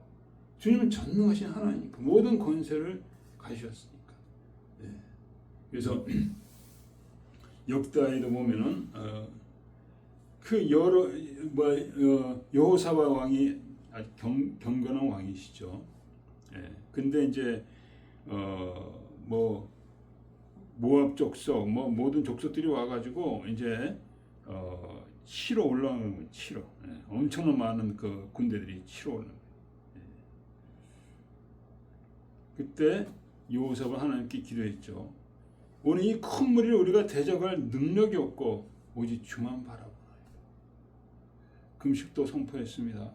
주님은 전능하신 하나님이니까 모든 권세를 가지셨으니까. 그래서 역대에도 보면은 그 여호사밧 왕이 아주 경건한 왕이시죠. 근데 이제 모압 족속 모든 족속들이 와가지고 이제 치러 올라오는 치러 엄청난 많은 그 군대들이 치러 오는. 그때 여호사밧 하나님께 기도했죠. 오늘 이 큰 무리를 우리가 대적할 능력이 없고 오직 주만 바라보나이다. 금식도 선포했습니다.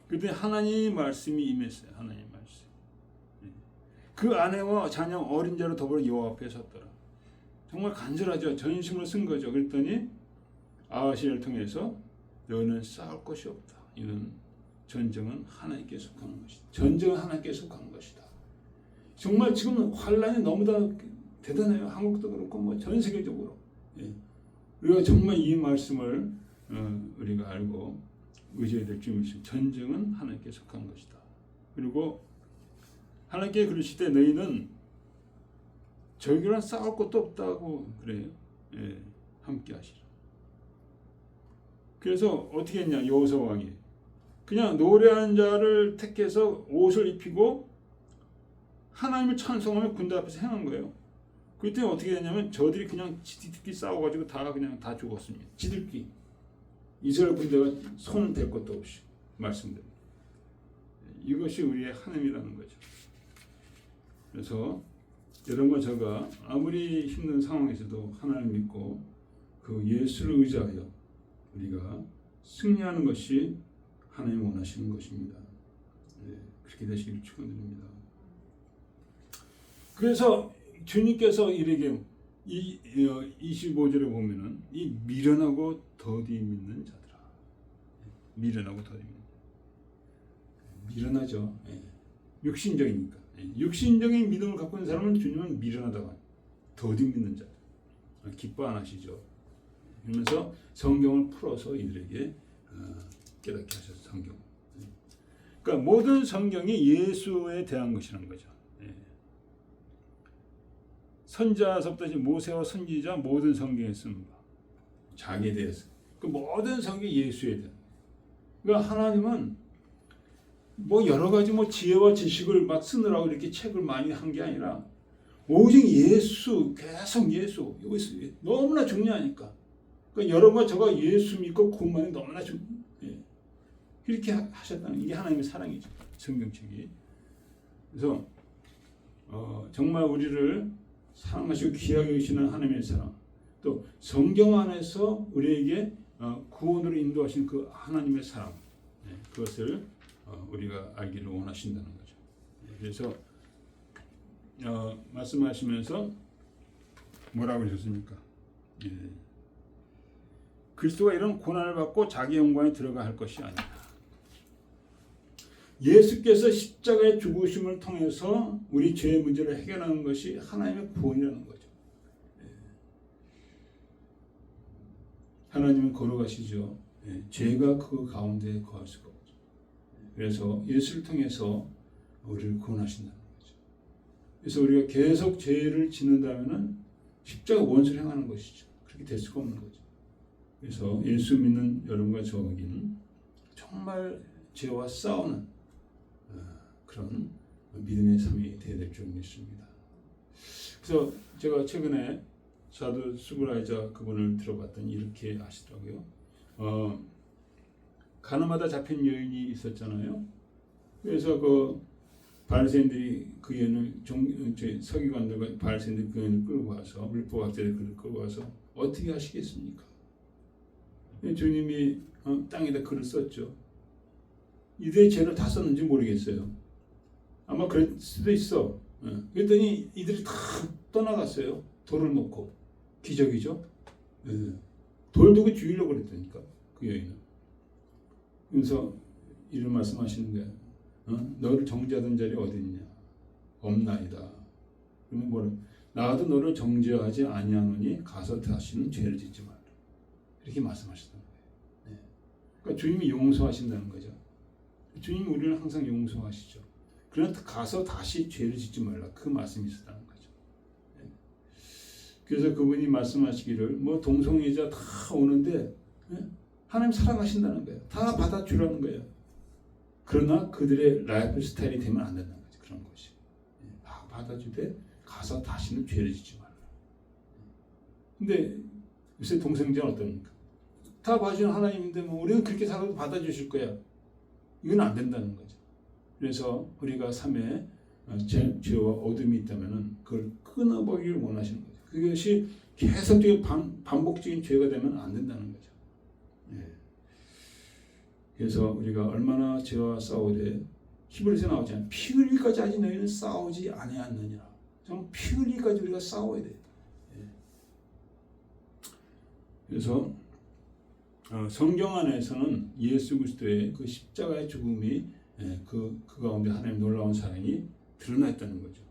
그때 하나님의 말씀이 임했어요. 하나님의 말씀. 그 아내와 자녀 어린 자로 더불어 여호와 앞에 섰더라. 정말 간절하죠. 전심을 쓴 거죠. 그랬더니 아하시를 통해서 너는 싸울 것이 없다. 이는 전쟁은 하나님께 속하는 것이다. 전쟁은 하나님께 속하는 것이다. 정말 지금 환란이 너무나 대단해요. 한국도 그렇고 전 세계적으로. 우리가 정말 이 말씀을 우리가 알고 의지해야 될 줄을 믿습니다. 전쟁은 하나님께 속한 것이다. 그리고 하나님께 그러시되 너희는 저희랑 싸울 것도 없다고 그래요. 함께 하시라. 그래서 어떻게 했냐 여호사 왕이 그냥 노래하는 자를 택해서 옷을 입히고 하나님을 찬송하며 군대 앞에서 행한 거예요. 그때 어떻게 됐냐면 저들이 그냥 지들끼리 싸워가지고 다 죽었습니다. 지들끼리. 이스라엘 군대가 손을 댈 것도 없이 말씀드립니다. 이것이 우리의 하나님이라는 거죠. 그래서 여러분과 제가 아무리 힘든 상황에서도 하나님을 믿고 그 예수를 의지하여 우리가 승리하는 것이 하나님이 원하시는 것입니다. 네, 그렇게 되시기를 축원드립니다. 그래서 주님께서 이르게 25절에 보면은 이 미련하고 더디 믿는 자들아. 미련하고 더디 믿는 자들. 미련하죠. 육신적이니까. 육신적인 믿음을 갖고 있는 사람은 주님은 미련하다고 더디 믿는 자들. 기뻐 안 하시죠. 그러면서 성경을 풀어서 이들에게 깨닫게 하셔서 성경. 그러니까 모든 성경이 예수에 대한 것이라는 거죠. 선자서부터 모세와 선지자 모든 성경에 쓰는 바 자기에 대해서 그 모든 성경이 예수에 대한. 그러니까 하나님은 뭐 여러 가지 뭐 지혜와 지식을 막 쓰느라고 이렇게 책을 많이 한 게 아니라 오직 예수, 계속 예수. 이것이 너무나 중요하니까. 그러니까 여러분과 저가 예수 믿고 구원받는 게 너무나 그렇게 하셨다는 이게 하나님의 사랑이죠. 성경책이. 그래서 정말 우리를 사랑하시고 귀하게 여기시는 하나님의 사랑, 또 성경 안에서 우리에게 구원으로 인도하신 그 하나님의 사랑, 그것을 우리가 알기를 원하신다는 거죠. 그래서 말씀하시면서 뭐라고 하셨습니까? 그리스도가 이런 고난을 받고 자기 영광에 들어가 할 것이 아니다. 예수께서 십자가의 죽으심을 통해서 우리 죄의 문제를 해결하는 것이 하나님의 구원이라는 거죠. 하나님은 걸어가시죠. 죄가 그 가운데 거할 수가 없죠. 그래서 예수를 통해서 우리를 구원하신다는 거죠. 그래서 우리가 계속 죄를 짓는다면은 십자가 원수를 행하는 것이죠. 그렇게 될 수가 없는 거죠. 그래서 예수 믿는 여러분과 저에게는 정말 죄와 싸우는 그런 믿음의 삶이 되어야 될 줄 믿습니다. 그래서 제가 최근에 사도 스브라이자 그분을 들어봤더니 이렇게 하시더라고요. 가나마다 잡힌 여인이 있었잖아요. 그래서 그 바리새인들이 그 여인을 서기관들과 바리새인들이 그 여인을 끌고 와서 율법학자들이 그를 끌고 와서 어떻게 하시겠습니까? 주님이 땅에다 글을 썼죠. 이들의 죄를 다 썼는지 모르겠어요. 아마 그럴 수도 있어. 그랬더니 이들이 다 떠나갔어요. 돌을 놓고. 기적이죠. 돌 두고 죽이려고 그랬다니까. 그 여인은. 그래서 이런 말씀하시는 거예요. 너를 정죄하던 자리 어디 있냐? 없나이다. 그러면 뭐래? 나도 너를 정죄하지 아니하노니 가서 다시는 죄를 짓지 말라. 이렇게 말씀하셨다는 거예요. 그러니까 주님이 용서하신다는 거죠. 주님이 우리를 항상 용서하시죠. 그러나 가서 다시 죄를 짓지 말라. 그 말씀이 있었다는 거죠. 그래서 그분이 말씀하시기를 뭐 동성애자 다 오는데 하나님 사랑하신다는 거예요. 다 받아주라는 거예요. 그러나 그들의 라이프 스타일이 되면 안 된다는 거죠. 그런 것이. 받아주되 가서 다시는 죄를 짓지 말라. 근데 요새 동성애자는 어떻습니까? 다 봐주는 하나님인데 뭐 우리는 그렇게 살아도 받아주실 거야. 이건 안 된다는 거죠. 그래서 우리가 삶에 죄와 어둠이 있다면 그걸 끊어버리기를 원하시는 거죠. 그것이 계속적인 반복적인 죄가 되면 안 된다는 거죠. 그래서 우리가 얼마나 죄와 싸우되 히브리서 나오잖아요. 피 흘리기까지 하지 너희는 싸우지 아니하느냐. 좀 피 흘리기까지 우리가 싸워야 돼요. 그래서 성경 안에서는 예수 그리스도의 그 십자가의 죽음이 그 가운데 하나님의 놀라운 사랑이 드러나 있다는 거죠.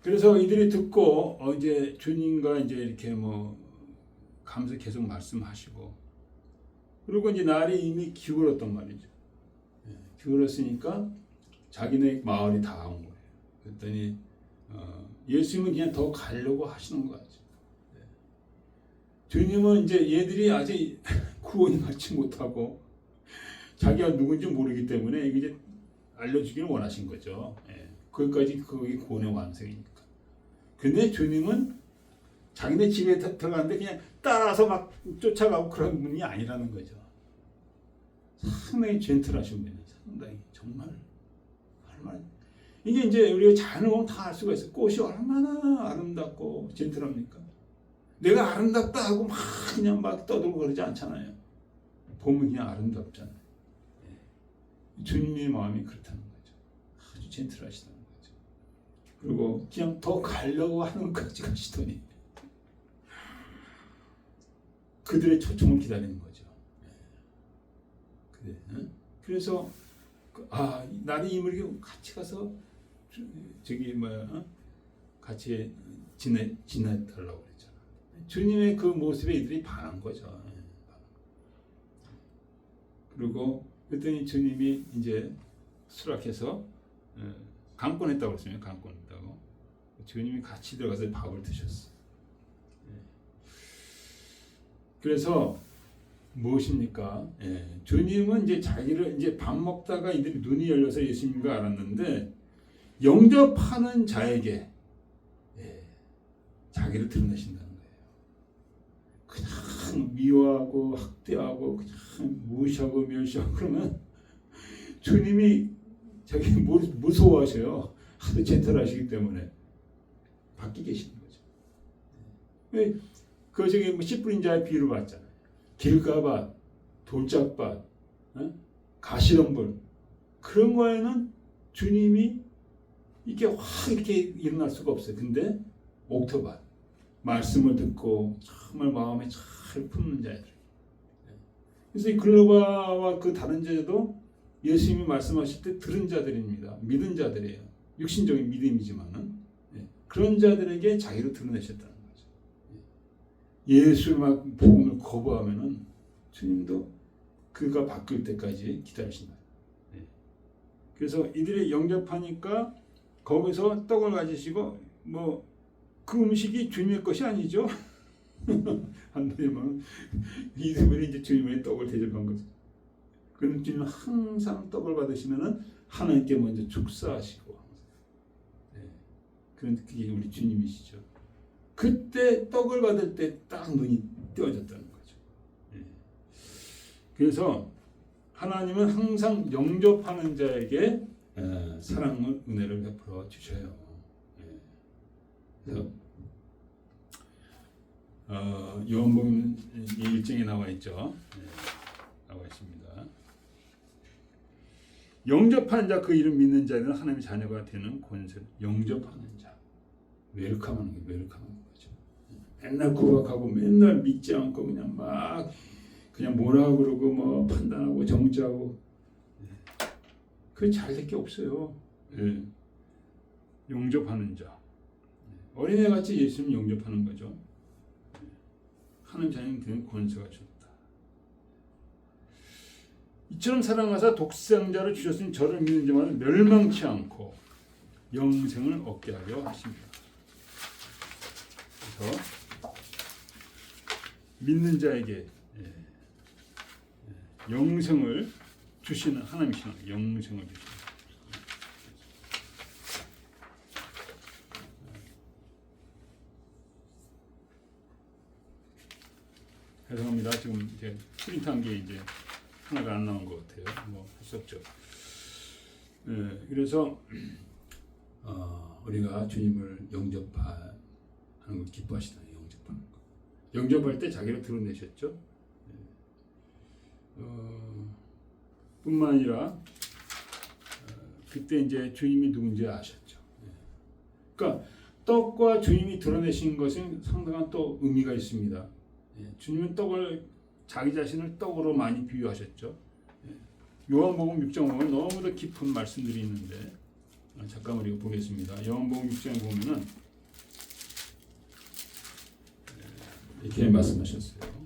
그래서 이들이 듣고 이제 주님과 이제 이렇게 뭐 가면서 계속 말씀하시고 그리고 이제 날이 이미 기울었단 말이죠. 기울었으니까 자기네 마을이 다 온 거예요. 그랬더니 예수님은 그냥 더 가려고 하시는 것 같아요. 주님은 이제 얘들이 아직 구원이 받지 못하고 자기가 누군지 모르기 때문에 이제 알려주기를 원하신 거죠. 예. 거기까지 그게 구원의 완성이니까. 근데 주님은 자기네 집에 들어가는데 그냥 따라서 막 쫓아가고 그런 분이 아니라는 거죠. 상당히 젠틀하신 분이에요. 상당히 정말 얼마나 이게 이제 우리가 자연을 보면 다 알 수가 있어요. 꽃이 얼마나 아름답고 젠틀합니까? 내가 아름답다 하고 막 그냥 막 떠들고 그러지 않잖아요. 보면 그냥 아름답잖아요. 주님의 마음이 그렇다는 거죠. 아주 젠틀하시다는 거죠. 그리고 그냥 더 가려고 하는 것까지 가시더니 그들의 초청을 기다리는 거죠. 그래서 날이 이물게 같이 가서 저기 같이 지내달라고 그랬잖아. 주님의 그 모습에 이들이 반한 거죠. 그리고 그랬더니 주님이 이제 수락해서 강권했다고 그랬어요. 강권했다고. 주님이 같이 들어가서 밥을 드셨어. 그래서 무엇입니까? 주님은 이제 자기를 이제 밥 먹다가 이들이 눈이 열려서 예수님인 걸 알았는데 영접하는 자에게 자기를 드러내신다는 거예요. 그냥 미워하고 학대하고 그냥 무시하고 멸시하고 그러면 주님이 자기 무서워하셔요. 하도 젠틀하시기 때문에 밖에 계시는 거죠. 왜? 그 저기 씨 뿌린 자의 비유를 봤잖아요. 길가밭, 돌짝밭, 가시덤불 그런 거에는 주님이 이게 확 이렇게 일어날 수가 없어요. 근데 옥토밭 말씀을 듣고 정말 마음에 잘 품는 자들. 그래서 이 글로바와 그 다른 자도 예수님이 말씀하실 때 들은 자들입니다. 믿은 자들이에요. 육신적인 믿음이지만은 그런 자들에게 자기를 드러내셨다는 거죠. 예수를 막 복음을 거부하면은 주님도 그가 바뀔 때까지 기다리신다. 그래서 이들이 영접하니까 거기서 떡을 가지시고 그 음식이 주님의 것이 아니죠. 한마디면 이들이 이제 주님의 떡을 대접한 거죠. 그런데 주님은 항상 떡을 받으시면은 하나님께 먼저 축사하시고 그게 우리 주님이시죠. 그때 떡을 받을 때 딱 눈이 띄어졌다는 거죠. 그래서 하나님은 항상 영접하는 자에게 사랑을 은혜를 베풀어 주셔요. 그래서 요한복음 1장에 나와 있죠. 나와 있습니다. 영접하는 자, 그 이름 믿는 자들은 하나님의 자녀가 되는 권세. 영접하는 자, 웰컴하는 게 웰컴하는 거죠. 맨날 구박하고 맨날 믿지 않고 그냥 막 그냥 뭐라 그러고 판단하고 정죄하고 그게 잘 될 게 없어요. 영접하는 자, 어린애 같이 예수님 영접하는 거죠. 하나님 자녀가 되는 권세가 줬다. 이처럼 사랑하사 독생자를 주셨으니 저를 믿는 자마다 멸망치 않고 영생을 얻게 하려 하십니다. 그래서 믿는 자에게 영생을 주시는 하나님이시나 영생을 주시는. 죄송합니다. 지금 이제 프린트한 게 이제 하나가 안 나온 것 같아요. 할 수 없죠. 그래서 우리가 주님을 영접하는 걸 기뻐하시다. 영접하는 거. 영접할 때 자기를 드러내셨죠. 뿐만 아니라 그때 이제 주님이 누군지 아셨죠. 그러니까 떡과 주님이 드러내신 것은 상당한 또 의미가 있습니다. 주님은 떡을 자기 자신을 떡으로 많이 비유하셨죠. 요한복음 6장 보면 너무도 깊은 말씀들이 있는데 잠깐 우리가 보겠습니다. 요한복음 6장에 보면은 이렇게 말씀하셨어요.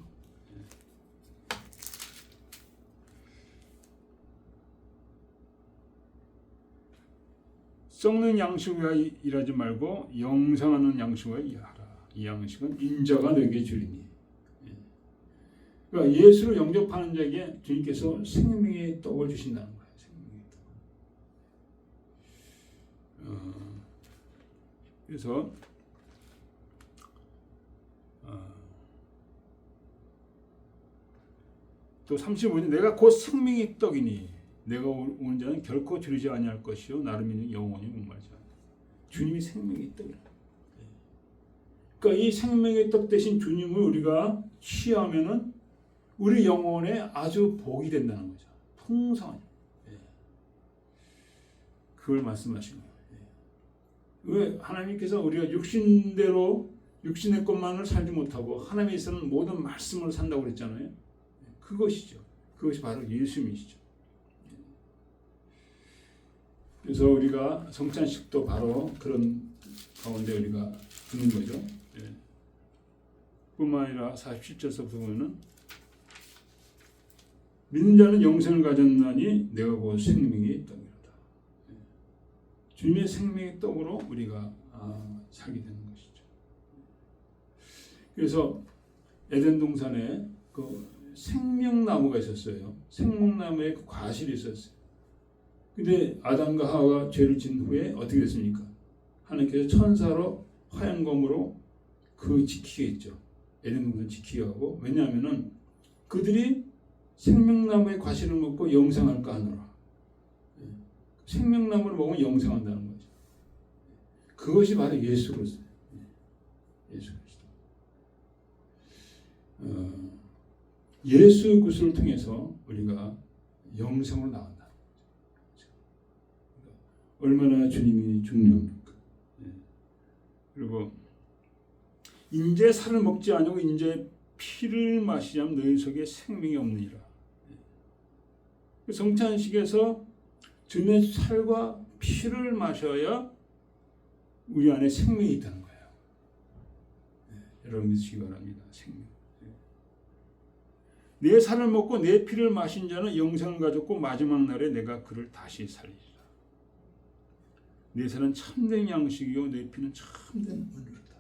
썩는 양식을 위하여 일하지 말고 영생하는 양식을 위하여 하라. 이 양식은 인자가 너에게 주리니. 그러니까 예수를 영접하는 자에게 주님께서 생명의 떡을 주신다는 거예요. 생명의 떡. 그래서 또 35절 내가 곧 생명의 떡이니 내가 오는 자는 결코 줄이지 아니할 것이요 나를 믿는 영원히 목마르지 않다. 주님이 생명의 떡이라. 그러니까 이 생명의 떡 대신 주님을 우리가 취하면은 우리 영혼에 아주 복이 된다는 거죠. 풍성한. 그걸 말씀하신 거예요. 왜 하나님께서 우리가 육신대로 육신의 것만을 살지 못하고 하나님에 있어서는 모든 말씀으로 산다고 그랬잖아요. 그것이죠. 그것이 바로 예수님이시죠. 그래서 우리가 성찬식도 바로 그런 가운데 우리가 두는 거죠. 뿐만 아니라 47절서부터 보면은 믿는 자는 영생을 가졌나니 내가 곧 생명의 떡이로다. 주님의 생명의 떡으로 우리가 살게 되는 것이죠. 그래서 에덴 동산에 그 생명나무가 있었어요. 생명나무에 그 과실이 있었어요. 근데 아담과 하와가 죄를 진 후에 어떻게 됐습니까? 하나님께서 천사로 화염검으로 그 지키게 했죠. 에덴 동산 지키게 하고, 왜냐하면은 그들이 생명나무의 과실을 먹고 영생할까 하노라. 생명나무를 먹으면 영생한다는 거죠. 그것이 바로 예수 그리스도. 예수 그리스도. 예수 그리스도를 통해서 우리가 영생으로 나간다. 얼마나 주님이 중요합니까? 그리고 인제 살을 먹지 아니고 인제 피를 마시자면 너희 속에 생명이 없느니라. 성찬식에서 주님의 살과 피를 마셔야 우리 안에 생명이 있다는 거예요. 여러분 믿으시기 바랍니다. 생명. 내 살을 먹고 내 피를 마신 자는 영생을 가졌고 마지막 날에 내가 그를 다시 살리리라. 내 살은 참된 양식이요 내 피는 참된 은유다.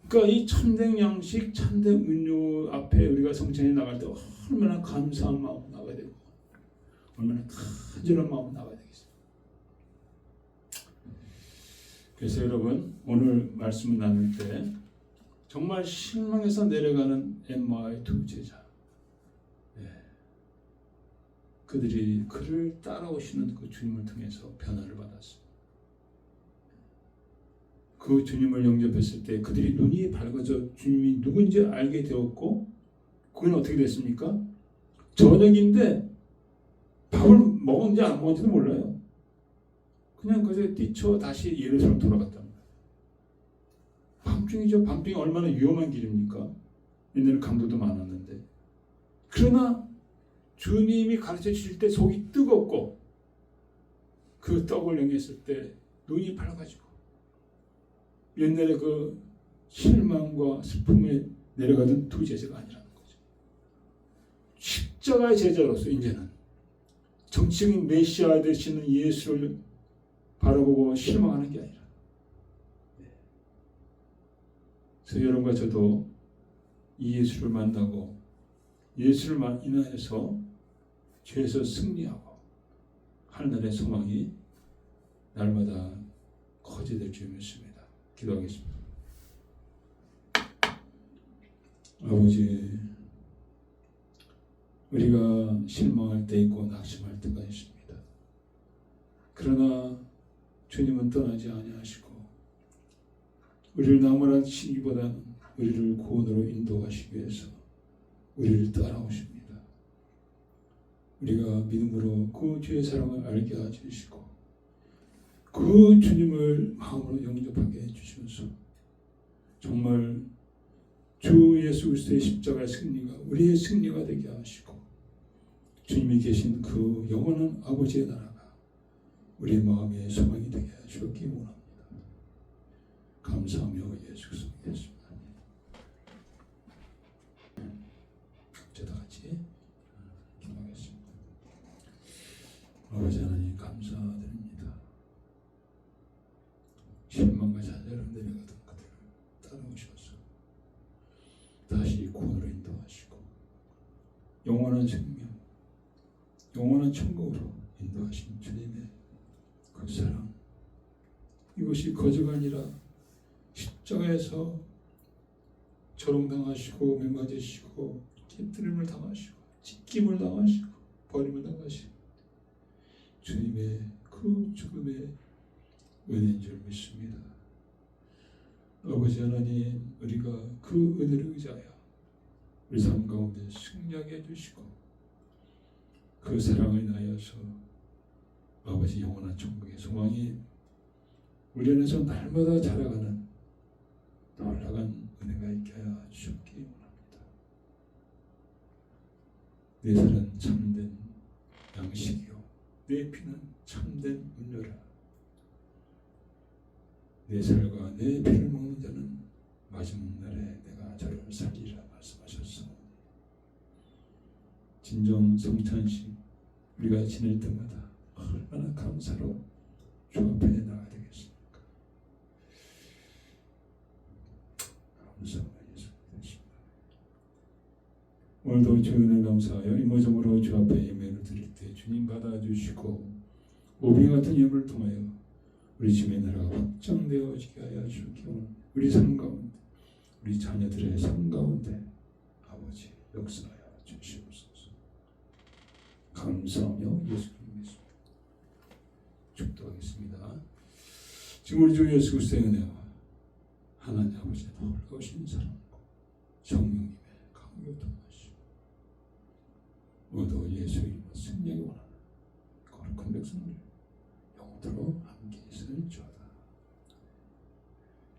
그러니까 이 참된 양식, 참된 은유 앞에 우리가 성찬에 나갈 때 얼마나 감사한 마음 나가야 되고 얼마나 간절한 마음 나가야 되겠어요. 그래서 여러분 오늘 말씀을 나눌 때 정말 실망해서 내려가는 엠마의 두 제자, 그들이 그를 따라오시는 그 주님을 통해서 변화를 받았어요. 그 주님을 영접했을 때 그들이 눈이 밝아져 주님이 누군지 알게 되었고, 그건 어떻게 됐습니까? 저녁인데 밥을 먹었는지 안 먹었는지도 몰라요. 그냥 거기서 뛰쳐 다시 예루살렘 돌아갔단 말이에요. 밤중이죠. 밤중이 얼마나 위험한 길입니까? 옛날에 강도도 많았는데. 그러나 주님이 가르쳐 주실 때 속이 뜨겁고 그 떡을 영했을 때 눈이 밝아지고 옛날에 그 실망과 슬픔에 내려가던 두 제자가 아니라는 거죠. 십자가의 제자로서 이제는 정치적인 메시아 되시는 예수를 바라보고 실망하는 게 아니라, 그래서 여러분과 저도 이 예수를 만나고 예수를 인하여서 죄에서 승리하고 하늘의 소망이 날마다 커져될 줄 믿습니다. 기도하겠습니다. 아버지, 우리가 실망할 때 있고 낙심할 때가 있습니다. 그러나 주님은 떠나지 아니하시고 우리를 나무라시기보다는 우리를 구원으로 인도하시기 위해서 우리를 따라오십니다. 우리가 믿음으로 그 주의 사랑을 알게 해주시고 그 주님을 마음으로 영접하게 해주시면서 정말 주 예수 그리스도의 십자가의 승리가 우리의 승리가 되게 하시고 주님이 계신 그 영원한 아버지의 나라가 우리의 마음의 소망이 되게 하시기 원합니다. 감사하며 예수 그리스도 믿습니다. 다 같이 기도하겠습니다. 아버지 하나님 감사드립니다. 실망과 좌절로 내려가던 그들을 따라오셔서 다시 구원으로 인도하시고 영원한 생명, 영원한 천국으로 인도하신 주님의 그 사랑, 이것이 거저가 아니라 십자가에서 조롱당하시고 매맞으시고 깃들임을 당하시고 찢김을 당하시고 버림을 당하시고 주님의 그 죽음의 은혜인 줄 믿습니다. 아버지 하나님, 우리가 그 은혜를 의지하여 우리 삶 가운데 승리하게 해주시고 그 사랑을 인하여서 아버지 영원한 천국의 소망이 우리 안에서 날마다 자라가는 놀라운 은혜가 있게 하여 주셨기 원합니다. 내 살은 참된 양식이요 내 피는 참된 음료라. 내 살과 내 피를 먹는 자는 마지막 날에 내가 저를 살리라 말씀하셨어. 진정 성찬식 우리가 지낼 때마다 얼마나 감사로 주 앞에 나가야 되겠습니까? 감사합니다. 예수님. 오늘도 주 은혜 감사하여 이모저모로 주 앞에 예배를 드릴 때 주님 받아주시고 오비 같은 예물을 통하여 우리 주의 나라가 확장되어지게 하여 주시기 원합니다. 우리 삶 가운데, 우리 자녀들의 삶 가운데 아버지 역사하여 주시옵소서. 감사하며 예수님 믿습니다. 축도하겠습니다. 지금 우리 주 예수 그리스도의 은혜와 하나님 아버지의 놀라우신 사랑과 성령님의 강력한 하시고 모두 예수님의 승리가 원합니다.